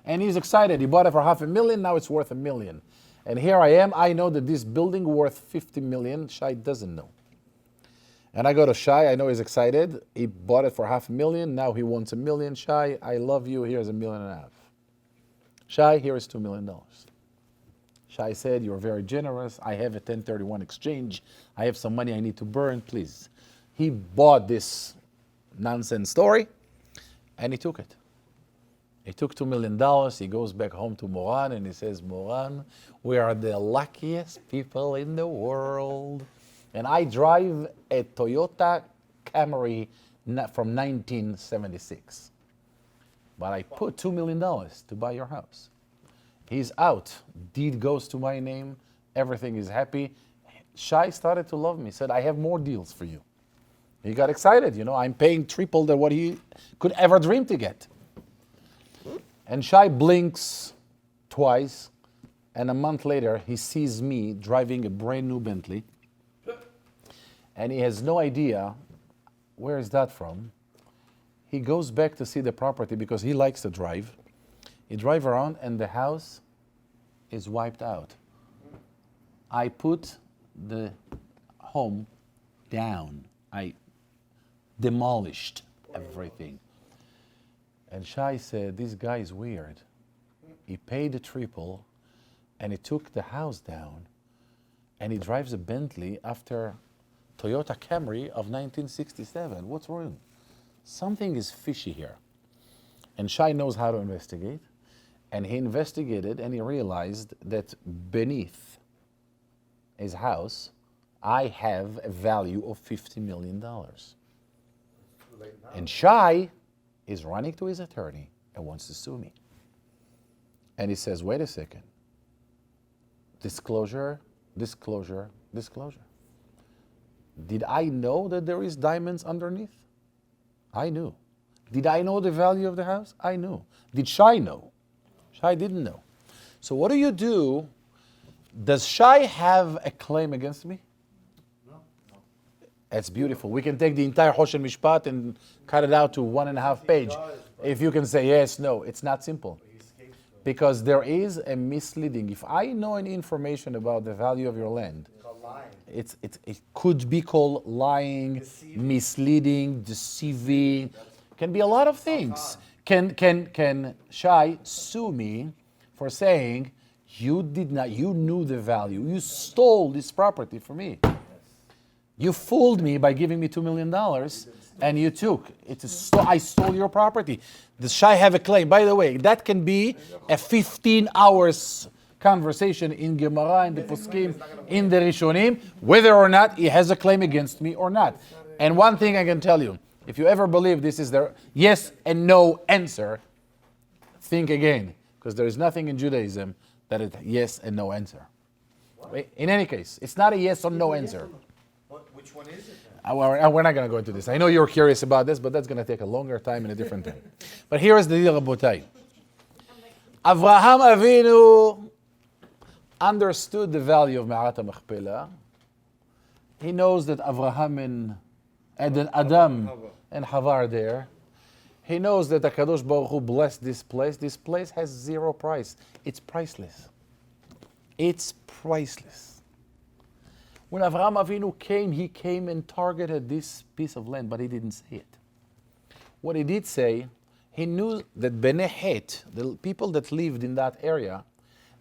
and he's excited. He bought it for $500,000, now it's worth $1 million. And here I am, I know that this building worth $50 million, Shai doesn't know. And I go to Shai, I know he's excited, he bought it for $500,000, now he wants $1 million. Shai, I love you, here's $1.5 million. Shai, here is $2 million. Shai said, you're very generous, I have a 1031 exchange, I have some money I need to burn, please. He bought this nonsense story, and he took it. He took $2 million, he goes back home to Moran, and he says, Moran, we are the luckiest people in the world. And I drive a Toyota Camry from 1976. But I put $2 million to buy your house. He's out. Deed goes to my name. Everything is happy. Shai started to love me. Said, I have more deals for you. He got excited. I'm paying triple than what he could ever dream to get. And Shai blinks twice. And a month later, he sees me driving a brand new Bentley. And he has no idea where is that from. He goes back to see the property because he likes to drive. He drives around and the house is wiped out. I put the home down. I demolished everything. And Shai said, this guy is weird. He paid the triple and he took the house down and he drives a Bentley after Toyota Camry of 1967. What's wrong? Something is fishy here. And Shai knows how to investigate. And he investigated and he realized that beneath his house, I have a value of $50 million. And Shai is running to his attorney and wants to sue me. And he says, wait a second. Disclosure, disclosure, disclosure. Did I know that there is diamonds underneath? I knew. Did I know the value of the house? I knew. Did Shai know? Shai didn't know. So what do? Does Shai have a claim against me? No. That's beautiful. We can take the entire Hoshen Mishpat and cut it out to 1.5 pages. If you can say yes, no. It's not simple. Because there is a misleading. If I know any information about the value of your land, it could be called lying, misleading, deceiving. Can be a lot of things. Can Shai sue me for saying you knew the value, you stole this property from me. You fooled me by giving me $2 million and you took it. I stole your property. Does Shai have a claim? By the way, that can be a 15 hours conversation in Gemara, in the Poskim, in the Rishonim, whether or not he has a claim against me or not. And one thing I can tell you, if you ever believe this is the yes and no answer, think again, because there is nothing in Judaism that is yes and no answer. In any case, it's not a yes or no answer. Which one is it? We're not going to go into this. I know you're curious about this, but that's going to take a longer time and a different time. But here is the deal, Rabotai. Avraham Avinu understood the value of Ma'at HaMachpelah. He knows that Avraham and Adam and Hava are there. He knows that the Kadosh Baruch Hu blessed this place. This place has zero price. It's priceless. It's priceless. When Avraham Avinu came, he came and targeted this piece of land, but he didn't say it. What he did say, he knew that Bnei Het, the people that lived in that area,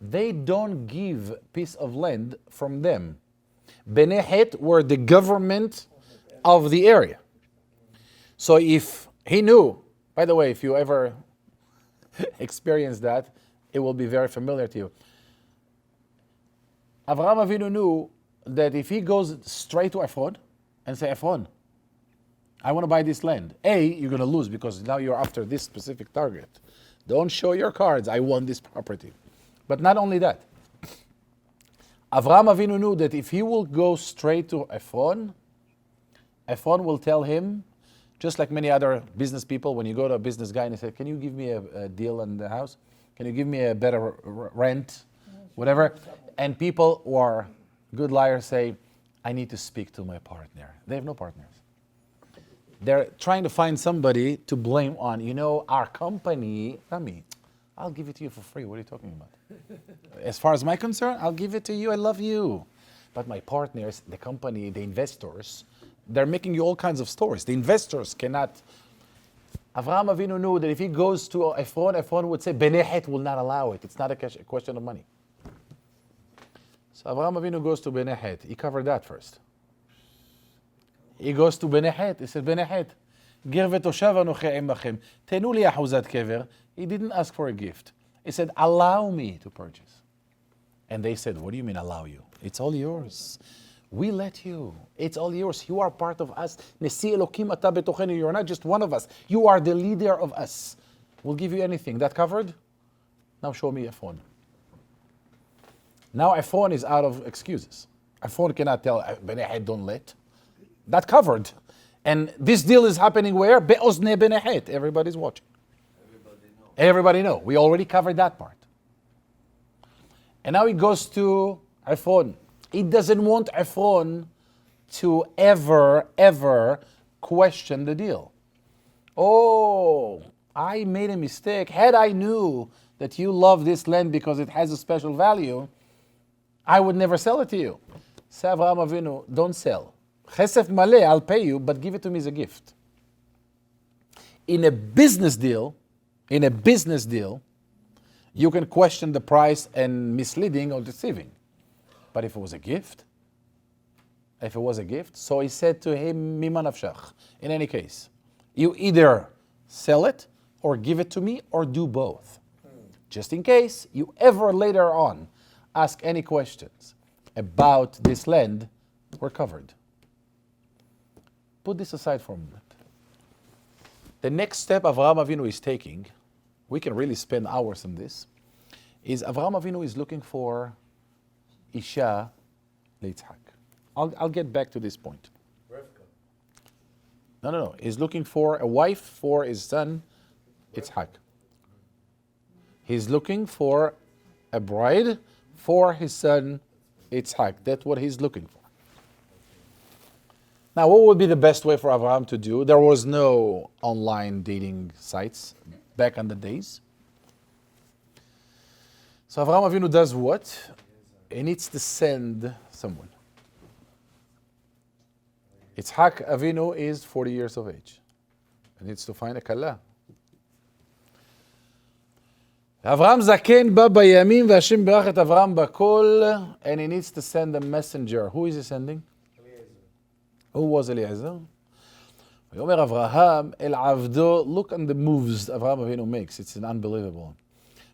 they don't give piece of land from them. Bnei Het were the government of the area. So if he knew, by the way, if you ever experience that, it will be very familiar to you. Avraham Avinu knew that if he goes straight to Ephron and say, Ephron, I want to buy this land. You're going to lose because now you're after this specific target. Don't show your cards. I want this property. But not only that. Avraham Avinu knew that if he will go straight to Ephron, Ephron will tell him, Just like many other business people, when you go to a business guy and you say, can you give me a deal on the house? Can you give me a better rent? Whatever. And people who are good liars say, I need to speak to my partner. They have no partners. They're trying to find somebody to blame on. You know, our company, Rami, I'll give it to you for free. What are you talking about? As far as my concern, I'll give it to you. I love you. But my partners, the company, the investors, they're making you all kinds of stories. The investors cannot. Avraham Avinu knew that if he goes to Ephron would say, Benechet will not allow it. It's not a question of money. So Avraham Avinu goes to Benechet. He covered that first. He goes to Benechet. He said, Benechet, גר ותושב אנוכי עמכם. תנו לי אחוזת קבר. He didn't ask for a gift. He said, allow me to purchase. And they said, what do you mean allow you? It's all yours. We let you. It's all yours. You are part of us. Nesi Elokim ata betochenu. You're not just one of us. You are the leader of us. We'll give you anything. That covered? Now show me a phone. Now a phone is out of excuses. A phone cannot tell Benechet don't let. That covered. And this deal is happening where? Be'ozne Benechet. Everybody's watching. Everybody know. We already covered that part. And now he goes to Ephron. He doesn't want Ephron to ever question the deal. Oh, I made a mistake. Had I knew that you love this land because it has a special value, I would never sell it to you. Say Avraham Avinu, don't sell. Chesef maleh, I'll pay you, but give it to me as a gift. In a business deal, you can question the price and misleading or deceiving. But if it was a gift, so he said to him, Mima nafshach. In any case, you either sell it or give it to me or do both. Just in case you ever later on ask any questions about this land, we're covered. Put this aside for a moment. The next step Avraham Avinu is taking, we can really spend hours on this, is Avraham Avinu is looking for Isha Leitzhak. I'll get back to this point. No. He's looking for a wife for his son, Yitzhak. He's looking for a bride for his son, Yitzhak. That's what he's looking for. Now, what would be the best way for Avraham to do? There was no online dating sites back in the days. So Avraham Avinu does what? He needs to send someone. Yitzhak Avinu is 40 years of age. He needs to find a kala. Avraham Zaken ba bayamim v'Hashem berach et Avraham bakol, and he needs to send a messenger. Who is he sending? Who was Eliezer? Yomer Avraham el avdo. Look on the moves Avraham Avinu makes. It's unbelievable.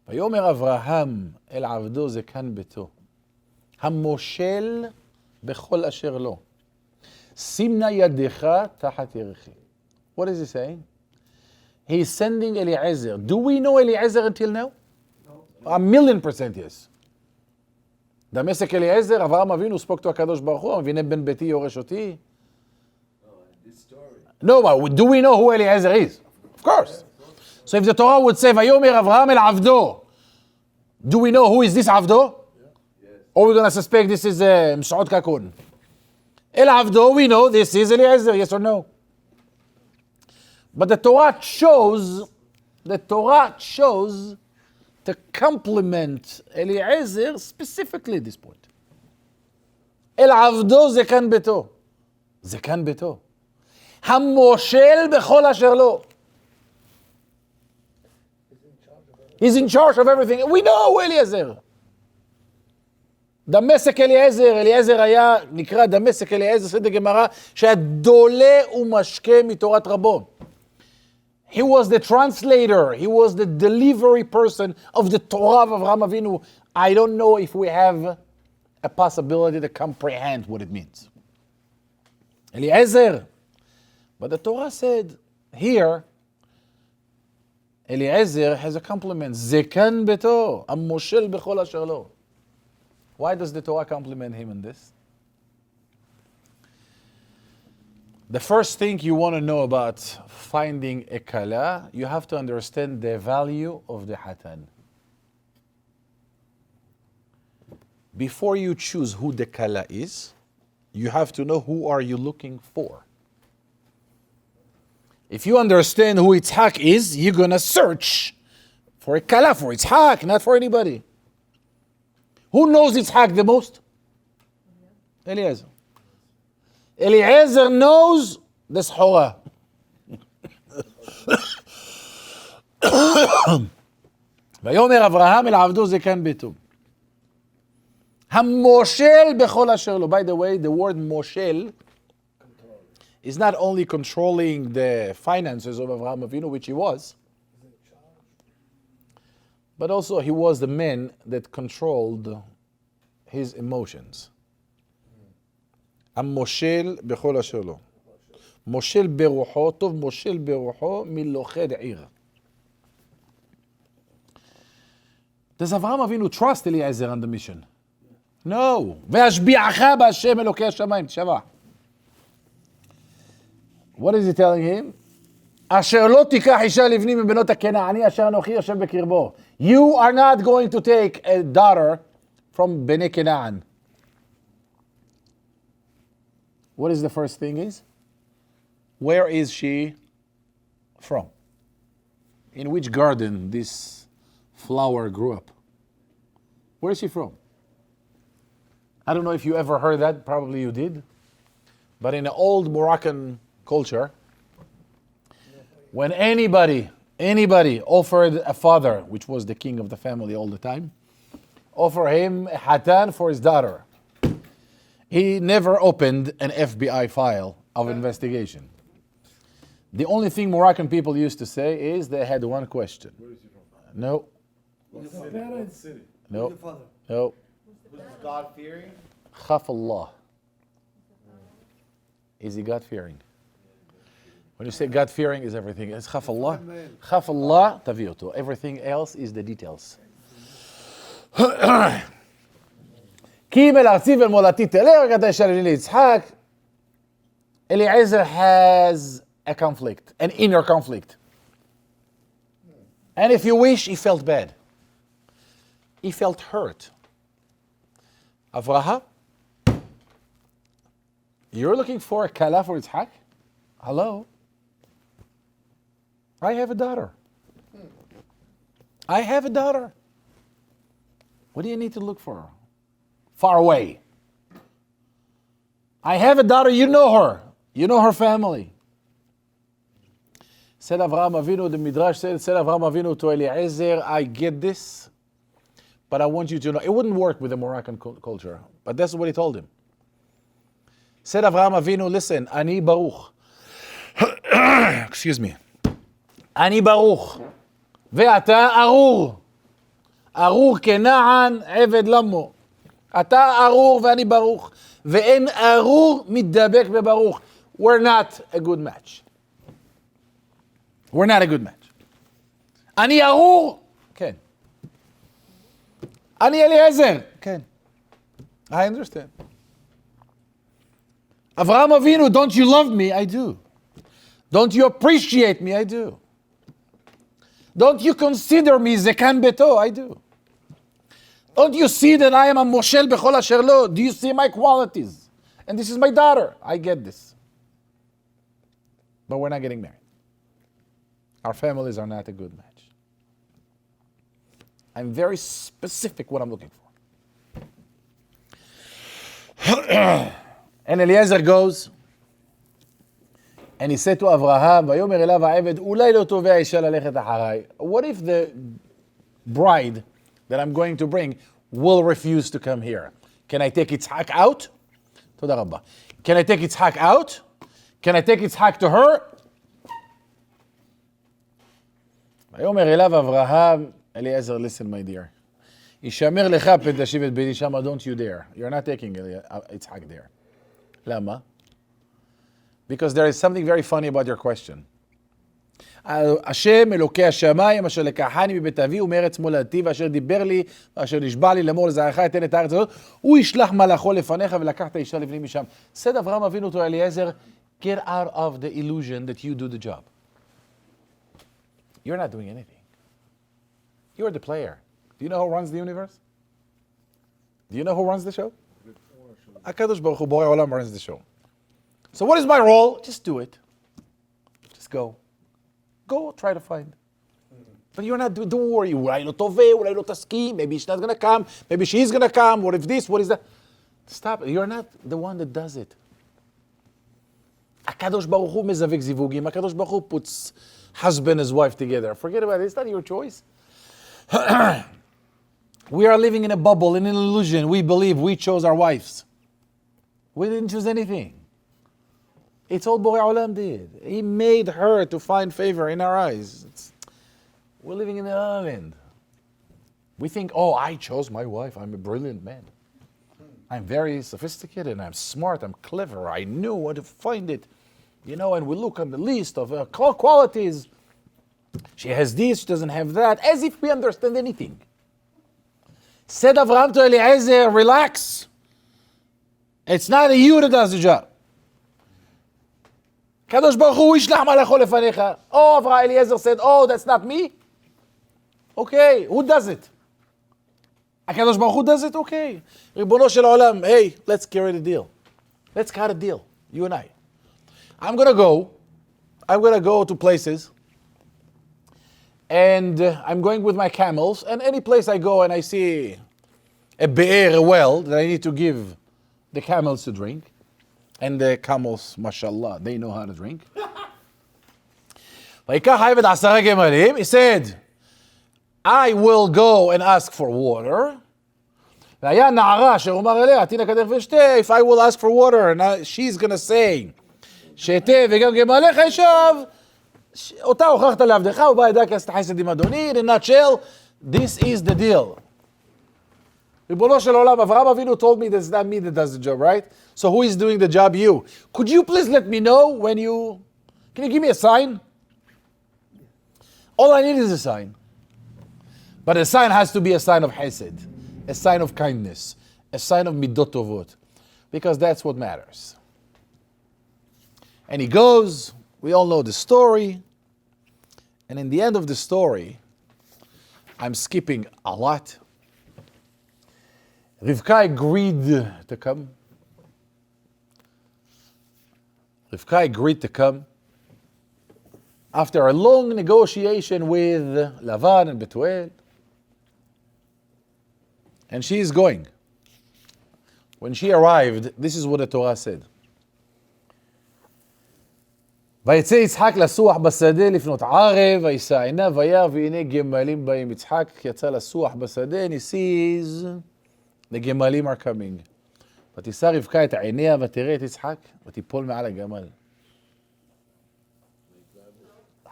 Yomer Avraham el avdo zekan beto. Hamoshel bechol asher lo. Simna yadecha tachat yerechi. What is he saying? He's sending Eliezer. Do we know Eliezer until now? No. 1,000,000% yes. דמשק Eliezer, Avraham Avinu spoke to HaKadosh Baruch Hu, המבינה בן ביתי יורש אותי. No, but do we know who Eliezer is? Of course. So if the Torah would say, Vayomer Avraham el avdo, do we know who is this avdo? Yes. Or we're going to suspect this is Mshot Kakun? El avdo, we know this is Eliezer, yes or no? But the Torah chose to compliment Eliezer specifically at this point. El avdo zekan beto. Zekan beto. Hamoshel bechol asher lo. He's in charge of everything. We know Eliezer. דמשק אליעזר היה נקרא דמשק אליעזר, סוד הגמרא, שהיה דולה ומשקה מתורת רבו. He was the translator. He was the delivery person of the Torah of Avraham Avinu. I don't know if we have a possibility to comprehend what it means. Eliezer. But the Torah said here, Eliezer has a compliment. Zekan beto, amoshel bechol asher lo. Why does the Torah compliment him in this? The first thing you want to know about finding a kala, you have to understand the value of the hatan. Before you choose who the kala is, you have to know who are you looking for. If you understand who Yitzhak is, you're going to search for a kala for Yitzhak, not for anybody. Who knows Yitzhak the most? Eliezer. Eliezer knows the Sahora. ויאמר אברהם אל עבדו זקן ביתו. המושל בכל אשר לו. By the way, the word moshel is not only controlling the finances of Avraham Avinu, which he was, but also he was the man that controlled his emotions. המושל בכל אשר לו. מושל ברוחו, טוב מושל ברוחו מלוכד עיר. Does Avraham Avinu trust Eliezer on the mission? No. והשביעך בהשם אלוקי השמיים, תשבע. What is he telling him? אשר לא תיקח אישה לבני מבנות הכנעני אשר אנוכי יושב בקרבו. You are not going to take a daughter from בני כנען. What is the first thing is? Where is she from? In which garden this flower grew up? Where is she from? I don't know if you ever heard that, probably you did. But in the old Moroccan culture, when anybody offered a father, which was the king of the family all the time, offer him a hatan for his daughter, he never opened an FBI file of investigation. The only thing Moroccan people used to say is they had one question. Where is he from? No. What city? No. The father. No. Was God-fearing? Khaf Allah. Is he God-fearing? When you say God-fearing is everything. It's Khaf Allah. Khaf Allah, taviyoto. Everything else is the details. כי מלארצי ולמולדתי תלך, רגעת האישה לבני ליצחק. Eliezer has a conflict, an inner conflict. And if you wish, he felt bad. He felt hurt. Avraham, you're looking for a kala for Yitzhak? Hello? I have a daughter. I have a daughter. What do you need to look for? Far away. I have a daughter, you know her. You know her family. Said Avraham Avinu, the Midrash said Avraham Avinu to Eliezer, I get this, but I want you to know. It wouldn't work with the Moroccan culture, but that's what he told him. Said Avraham Avinu, listen, Ani Baruch. Excuse me. Ani Baruch. Ve'ata arur. Arur kena'an eved lamo. אתה ארור ואני ברוך, ואין ארור מתדבק בברוך. We're not a good match. We're not a good match. אני ארור? כן. אני אליעזר? כן. I understand. אברהם אבינו, don't you love me? I do. Don't you appreciate me? I do. Don't you consider me זקן ביתו? I do. Don't you see that I am a moshel bechol asher lo? Do you see my qualities? And this is my daughter. I get this. But we're not getting married. Our families are not a good match. I'm very specific what I'm looking for. And Eliezer goes, and he said to Avraham, ויאמר אליו העבד, אולי לא תובע אישה ללכת אחריי. What if the bride that I'm going to bring will refuse to come here? Can I take Yitzhak out? תודה רבה. Can I take Yitzhak out? Can I take Yitzhak to her? ויאמר אליו אברהם, Eliezer, listen my dear. ישמר לך פן תשיב את ביתי שמה, don't you dare. You're not taking Yitzhak there. למה? Because there is something very funny about your question. השם אלוקי השמיים אשר לקחני מבית אבי ומארץ מולדתי ואשר דיבר לי ואשר נשבע לי לאמור לזרעך אתן את הארץ הזאת הוא ישלח מלאכו לפניך ולקחת אישה לבני משם. said Avraham Avinu to Eliezer, Get out of the illusion that you do the job. You're not doing anything. You're the player. Do you know who runs the universe? Do you know who runs the show? HaKadosh Baruch Hu, Borei Olam, runs the show. So what is my role? Just do it. Just go. Go try to find. But you're not, don't worry. Maybe she's not going to come. Maybe she's going to come. What if this? What is that? Stop. You're not the one that does it. HaKadosh Baruch Hu mezavek zivugim. HaKadosh Baruch Hu puts husband and wife together. Forget about it. It's not your choice. We are living in a bubble, in an illusion. We believe we chose our wives. We didn't choose anything. It's all Borei Olam did. He made her to find favor in our eyes. We're living in an island. We think, oh, I chose my wife. I'm a brilliant man. I'm very sophisticated, I'm smart, I'm clever. I knew where to find it. You know, and we look on the list of qualities. She has this, she doesn't have that, as if we understand anything. Said Avraham to Eliezer, relax. It's not you that does the job. Kadosh Baruch Hu yishlach malacho lefanecha. Oh, Avraham Eliezer said, oh, that's not me? Okay, who does it? HaKadosh Baruch Hu does it? Okay. Ribono shel Olam, hey, let's carry the deal. Let's cut a deal, you and I. I'm going to go to places, and I'm going with my camels, and any place I go and I see a be'er, a well, that I need to give the camels to drink, and the camels, mashallah, they know how to drink. He said, I will go and ask for water. If I will ask for water, and she's going to say, שתה וגם גמליך ישב, אותה הוכחת לעבדך, ובא ידע כי עשית חסד עם אדוני. In a nutshell, this is the deal. ריבונו של עולם, אברהם אבינו told me that's not me that does the job, right? So who is doing the job? You. Could you please let me know when you... Can you give me a sign? All I need is a sign. But a sign has to be a sign of hesed, a sign of kindness, a sign of midot tovot, because that's what matters. And he goes, we all know the story, and in the end of the story, I'm skipping a lot. Rivka agreed to come. Rivka agreed to come after a long negotiation with Lavan and Betuel. And she is going. When she arrived, this is what the Torah said. ויצא יצחק לסוח בשדה לפנות ערב, וישא עיניו וירא והנה גמלים באים. יצחק יצא לסוח בשדה, and he sees the גמלים are coming. ותישא רבקה את עיניה ותראה את יצחק, ותיפול מעל הגמל.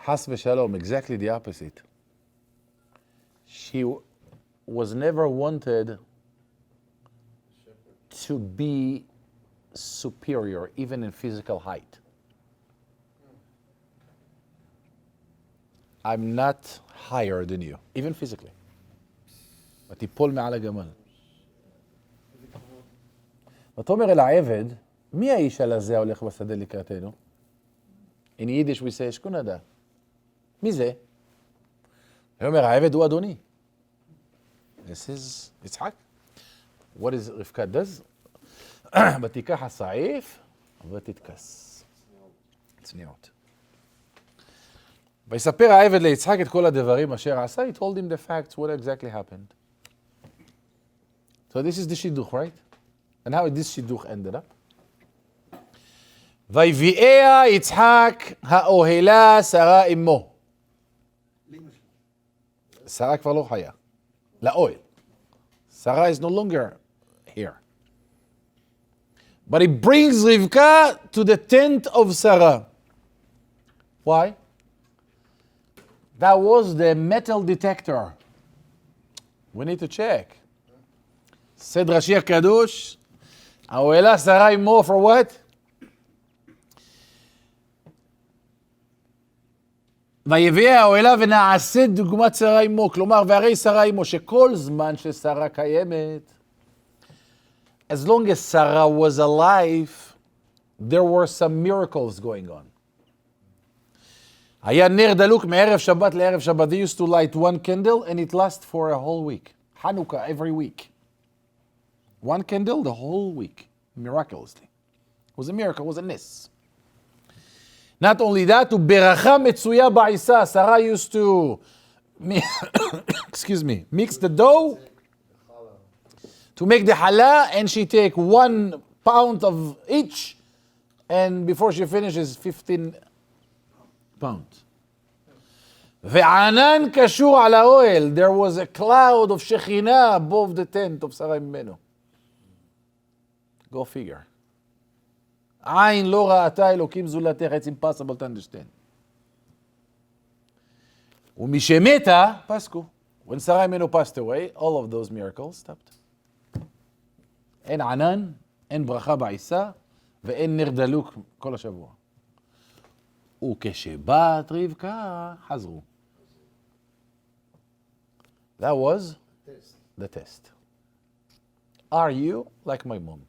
חס ושלום, exactly the opposite. She was never wanted to be superior, even in physical height. I'm not higher than you, even physically. ותיפול מעל הגמל. ותאמר אל העבד, מי האיש הזה הולך בשדה לקראתנו? In Yiddish we say, שכונדה. מי זה? ואומר, העבד הוא אדוני. This is יצחק. What is רבקה does? ותיקח השעיף ותתכס. צניעות. ויספר העבד ליצחק את כל הדברים אשר עשה. He told him the facts, what exactly happened. So this is the shidduch, right? And how this shidduch ended up. ויביאה יצחק האוהלה שרה אמו. שרה כבר לא חיה. לאוהל. Sarah is no longer here. But he brings Rivka to the tent of Sarah. Why? That was the metal detector. We need to check. Said Rashi HaKadosh, האוהלה שרה אמו for what? ויביאה האוהלה ונעשית דוגמת שרה אמו. כלומר, והרי שרה אמו, שכל זמן ששרה קיימת, as long as Sarah was alive, there were some miracles going on. היה נר דלוק מערב שבת לערב שבת. They used to light one candle and it lasts for a whole week. Hanukkah every week. One candle the whole week. Miraculously. It was a miracle, it was a nis. Not only that, ברכה מצויה בעיסה. Sarah used to, mix the dough to make the challah, and she take 1 pound of each, and before she finishes, 15 pounds. וענן קשור על האוהל. There was a cloud of Shekhinah above the tent of Sarah ממנו. Go figure. עין לא ראתה אלוקים זולתך. It's impossible to understand. ומשמתה פסקו. When Sarah ממנו passed away, all of those miracles stopped. אין ענן, אין ברכה בעיסה, ואין נר דלוק כל השבוע. וכשבת רבקה חזרו. That was the test. Are you like my mom?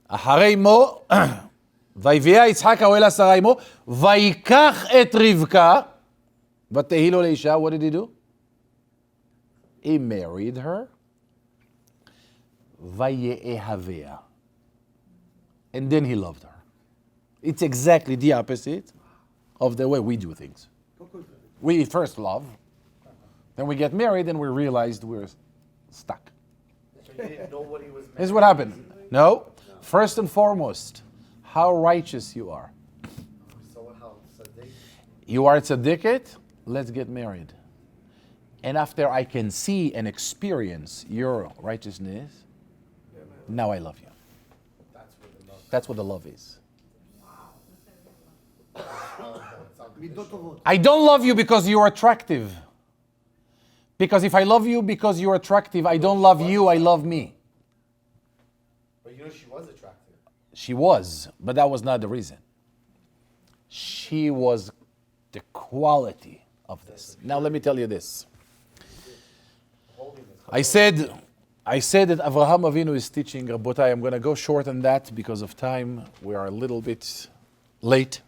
אחרי מו, ויביאה יצחק האוהל לשרה אמו, ויקח את רבקה, ותהי לו לאישה. What did he do? He married her. ויאהביה. And then he loved her. It's exactly the opposite of the way we do things. We first love, then we get married, and we realized we're stuck. So you didn't know what he was Here's what happened. No, first and foremost, how righteous you are. So how Sadiq? You are tzaddiket, let's get married. And after I can see and experience your righteousness, now I love you. That's what the love is. I don't love you because you're attractive. Because if I love you because you're attractive, I don't love you, I love me. But you know she was attractive. She was, but that was not the reason. She was the quality of this. Now let me tell you this. I said that Avraham Avinu is teaching, Rabotai, I'm going to go short on that because of time. We are a little bit late.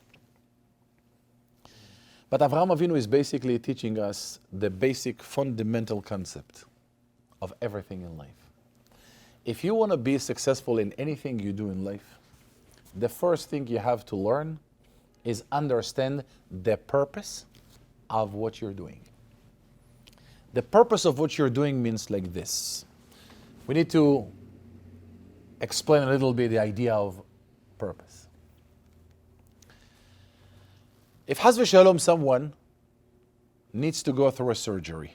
But Avraham Avinu is basically teaching us the basic fundamental concept of everything in life. If you want to be successful in anything you do in life, the first thing you have to learn is understand the purpose of what you're doing. The purpose of what you're doing means like this. We need to explain a little bit the idea of purpose. If Haz v'Shalom someone needs to go through a surgery,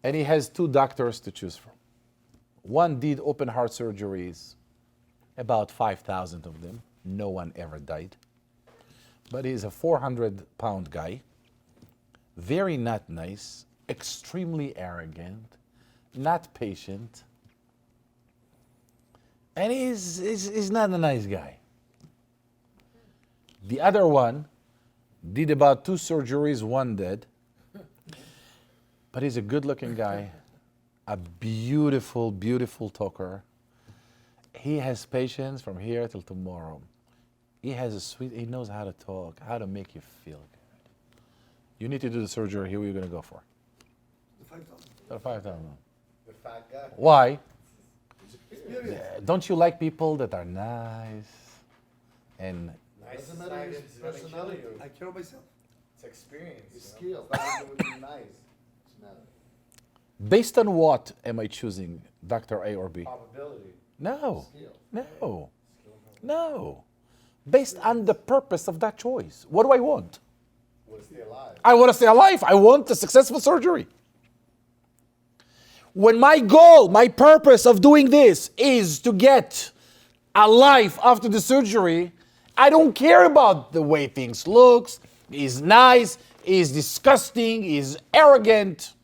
and he has 2 doctors to choose from. One did open heart surgeries, about 5,000 of them. No one ever died. But he's a 400-pound guy, very not nice, extremely arrogant, not patient, and he's not a nice guy. The other one did about 2 surgeries, 1 dead, but he's a good-looking guy, a beautiful, beautiful talker. He has patience from here till tomorrow. He knows how to talk, how to make you feel good. You need to do the surgery. Here, what are you going to go for? The 5,000. The fat guy. Why? Don't you like people that are nice and Doesn't matter his personality. I care about myself. It's experience. His It's skills. not even would be nice. Doesn't matter. based on what am I choosing Dr. A or B? Probability. No, Skill. no, no. Based on the purpose of that choice. What do I want? Want to stay alive. I want to stay alive. I want a successful surgery. When my goal, my purpose of doing this is to get a life after the surgery, I don't care about the way things looks, is nice, is disgusting, is arrogant.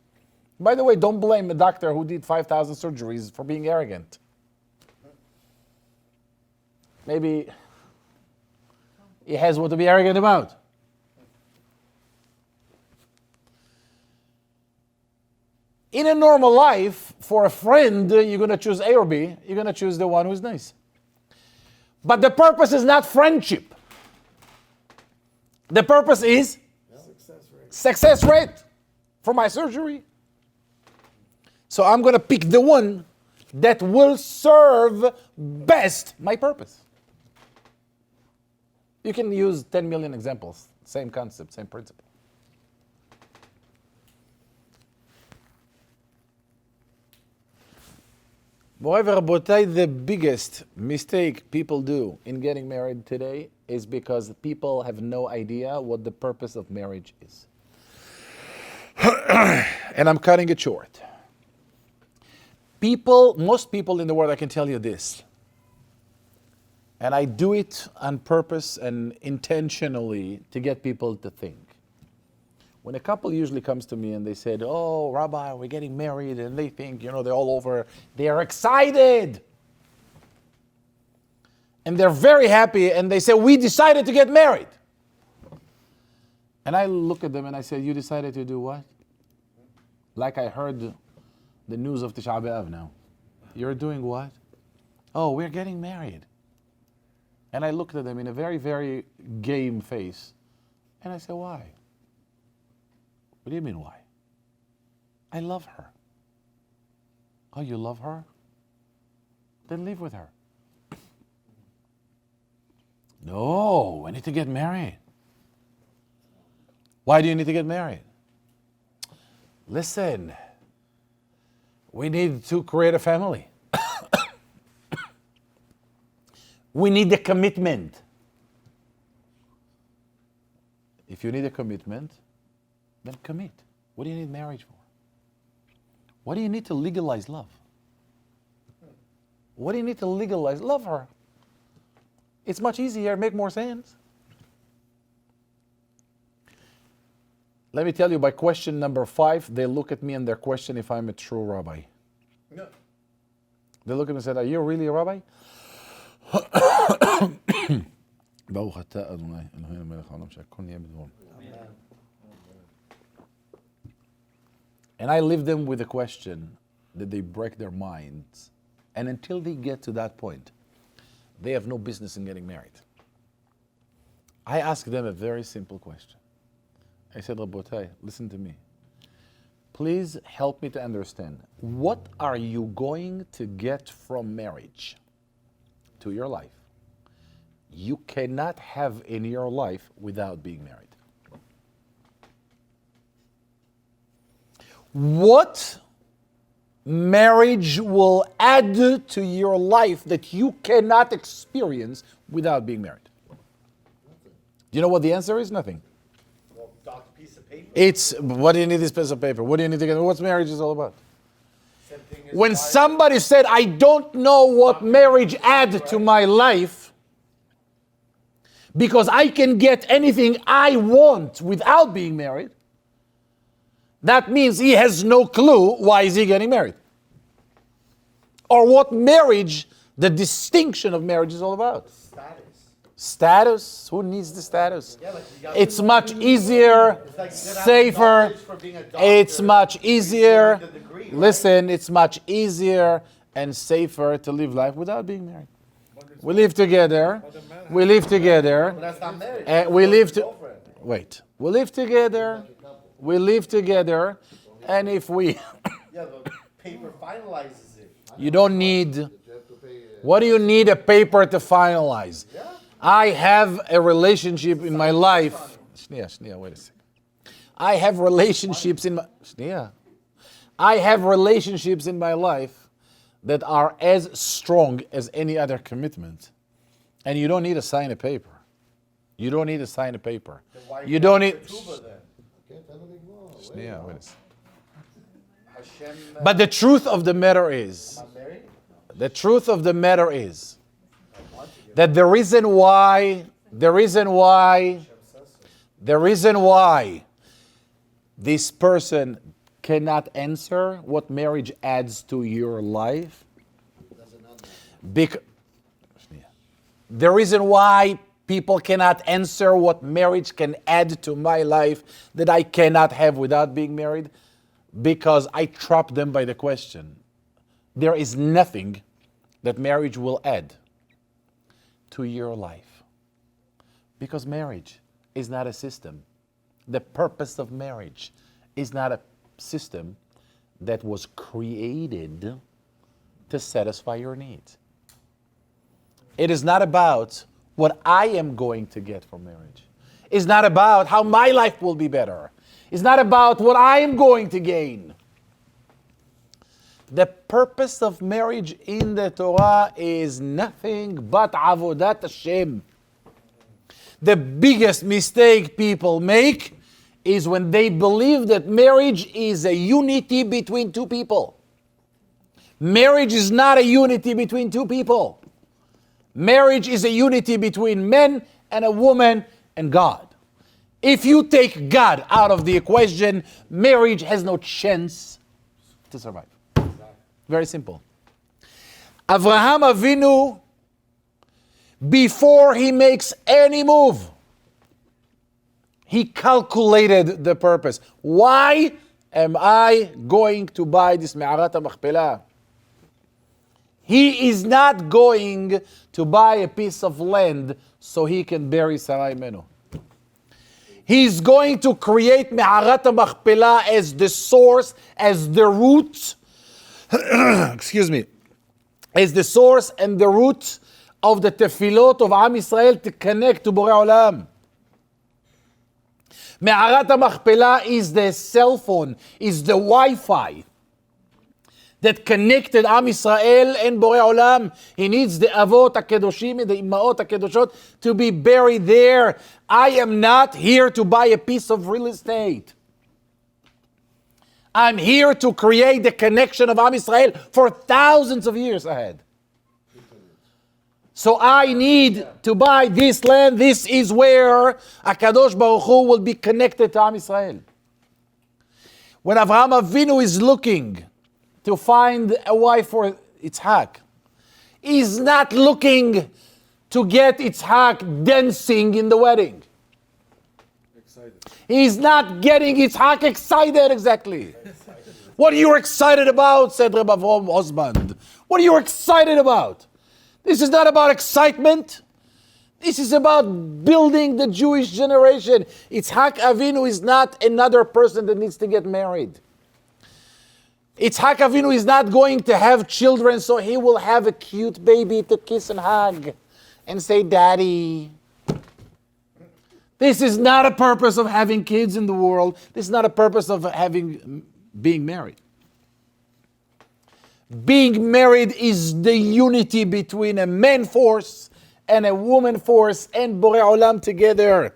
By the way, don't blame a doctor who did 5,000 surgeries for being arrogant. Maybe he has what to be arrogant about. In a normal life, for a friend, you're going to choose A or B. You're going to choose the one who's nice. But the purpose is not friendship. The purpose is success rate for my surgery. So I'm going to pick the one that will serve best my purpose. You can use 10 million examples. Same concept, same principle. Moreover, Rabotai, the biggest mistake people do in getting married today is because people have no idea what the purpose of marriage is. And I'm cutting it short. Most people in the world, I can tell you this, and I do it on purpose and intentionally to get people to think. When a couple usually comes to me and they said, oh, Rabbi, we're getting married, and they think, they're all over, they're excited. And they're very happy, and they say, we decided to get married. And I look at them and I say, you decided to do what? Like I heard the news of Tisha B'Av now. You're doing what? Oh, we're getting married. And I looked at them in a very, very game face. And I said, why? What do you mean, why? I love her. Oh, you love her? Then live with her. No, I need to get married. Why do you need to get married? Listen, we need to create a family. We need a commitment. If you need a commitment, then commit. What do you need marriage for? What do you need to legalize love? What do you need to legalize? Love her. It's much easier, make more sense. Let me tell you, by question number 5, they look at me and they question if I'm a true rabbi. No. They look at me and say, are you really a rabbi? And I leave them with a question that they break their minds. And until they get to that point, they have no business in getting married. I ask them a very simple question. I said, Rabotai, listen to me. Please help me to understand. What are you going to get from marriage to your life? You cannot have in your life without being married. What marriage will add to your life that you cannot experience without being married? Do you know what the answer is? Nothing. Well, doc, piece of paper. It's, what do you need this piece of paper? What do you need to get? What's marriage is all about? Same thing as When why- somebody said, I don't know what marriage adds to my life, because I can get anything I want without being married, that means he has no clue why is he getting married. Or what marriage, the distinction of marriage is all about. Status. Status? Who needs the status? Yeah, like you got It's to- much easier, It's like you gotta have safer. knowledge for being a doctor. It's much easier. The degree, right? Listen, it's much easier and safer to live life without being married. We live together. We live together. But that's not marriage. And we live to Girlfriend. wait. We live together. We live together, and if we, Yeah, the paper finalizes it. you don't need. What do you need a paper to finalize? Yeah. I have a relationship in my life. Shnia, wait a second. I have relationships in my. Shnia. I have relationships in my life that are as strong as any other commitment, and you don't need to sign a paper. You don't need to sign a paper. Then why You don't need. Ketubah then? Shnia, wait a second. Hashem, But the truth of the matter is. not married? The truth of the matter is that the reason why this person cannot answer what marriage adds to your life, the reason why people cannot answer what marriage can add to my life that I cannot have without being married, because I trap them by the question. there is nothing that marriage will add to your life. Because marriage is not a system. The purpose of marriage is not a system that was created to satisfy your needs. It is not about what I am going to get from marriage. It's not about how my life will be better. It's not about what I am going to gain. The purpose of marriage in the Torah is nothing but avodat Hashem. The biggest mistake people make is when they believe that marriage is a unity between two people. Marriage is not a unity between two people. Marriage is a unity between men and a woman and God. If you take God out of the equation, marriage has no chance to survive. Very simple. Avraham Avinu, before he makes any move, he calculated the purpose. Why am I going to buy this Me'arat HaMachpelah? He is not going to buy a piece of land so he can bury Sarah Imenu. He's going to create Me'arat HaMachpelah as the source, as the root, excuse me, as the source and the root of the tefillot of Am Yisrael to connect to Borei Olam. Me'arat HaMachpelah is the cell phone, is the Wi-Fi that connected Am Yisrael and Borei Olam. He needs the Avot HaKedoshim and the Imaot HaKedoshot to be buried there. I am not here to buy a piece of real estate. I'm here to create the connection of Am Yisrael for thousands of years ahead. So I need to buy this land. This is where HaKadosh Baruch Hu will be connected to Am Yisrael. When Avraham Avinu is looking to find a wife for Yitzhak, he's not looking to get Yitzhak dancing in the wedding. Excited. He's not getting Yitzhak excited exactly. What are you excited about? Said Rabbi Avraham Osband. What are you excited about? This is not about excitement. This is about building the Jewish generation. Yitzhak Avinu is not another person that needs to get married. Yitzhak Avinu is not going to have children so he will have a cute baby to kiss and hug and say, Daddy. This is not a purpose of having kids in the world. This is not a purpose of being married. Being married is the unity between a man force and a woman force and Borei Olam together.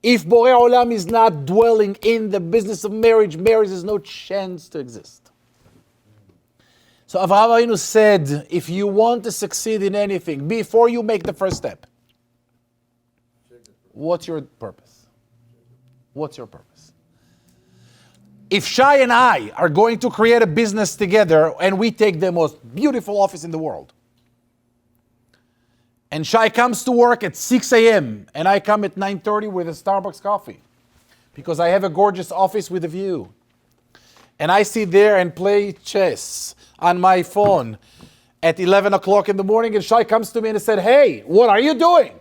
If Borei Olam is not dwelling in the business of marriage, marriage has no chance to exist. So Avraham Avinu said, if you want to succeed in anything, before you make the first step, what's your purpose? What's your purpose? If Shai and I are going to create a business together and we take the most beautiful office in the world, and Shai comes to work at 6 a.m. and I come at 9:30 with a Starbucks coffee because I have a gorgeous office with a view, and I sit there and play chess on my phone at 11 o'clock in the morning, and Shai comes to me and said, hey, what are you doing?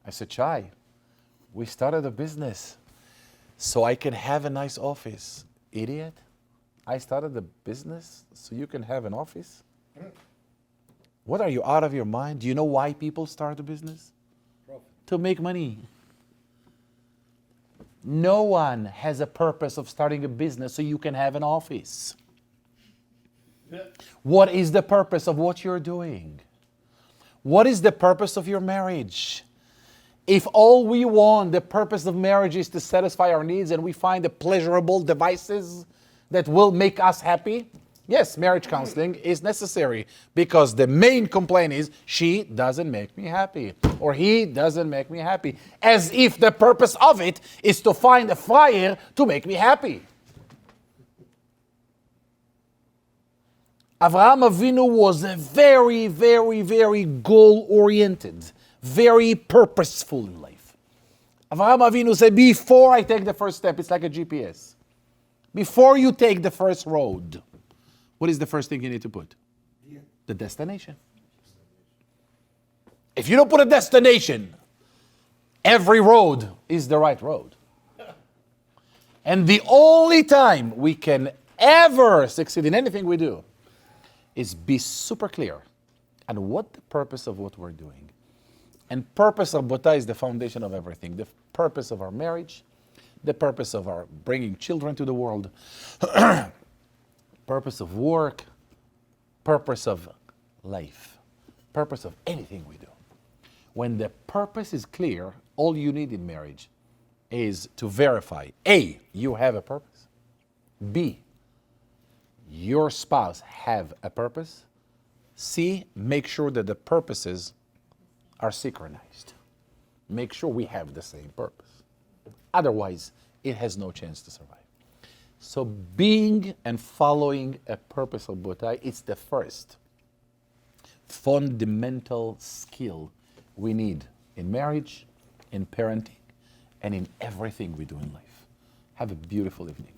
I said, Shai, we started a business so I can have a nice office. Idiot. I started a business so you can have an office? What, are you out of your mind? Do you know why people start a business? Profit. To make money. No one has a purpose of starting a business so you can have an office. What is the purpose of what you're doing? What is the purpose of your marriage? If all we want, the purpose of marriage is to satisfy our needs and we find the pleasurable devices that will make us happy, yes, marriage counseling is necessary because the main complaint is she doesn't make me happy or he doesn't make me happy, as if the purpose of it is to find a fire to make me happy. Avraham Avinu was a very, very, very goal-oriented, very purposeful in life. Avraham Avinu said, before I take the first step, it's like a GPS. Before you take the first road, what is the first thing you need to put? The destination. If you don't put a destination, every road is the right road. And the only time we can ever succeed in anything we do is be super clear on what the purpose of what we're doing. And purpose of Bota is the foundation of everything. The purpose of our marriage, the purpose of our bringing children to the world, purpose of work, purpose of life, purpose of anything we do. When the purpose is clear, all you need in marriage is to verify, A, you have a purpose. B, your spouse have a purpose. C, make sure that the purposes are synchronized. Make sure we have the same purpose. Otherwise, it has no chance to survive. So being and following a purpose of Botai, it's the first fundamental skill we need in marriage, in parenting, and in everything we do in life. Have a beautiful evening.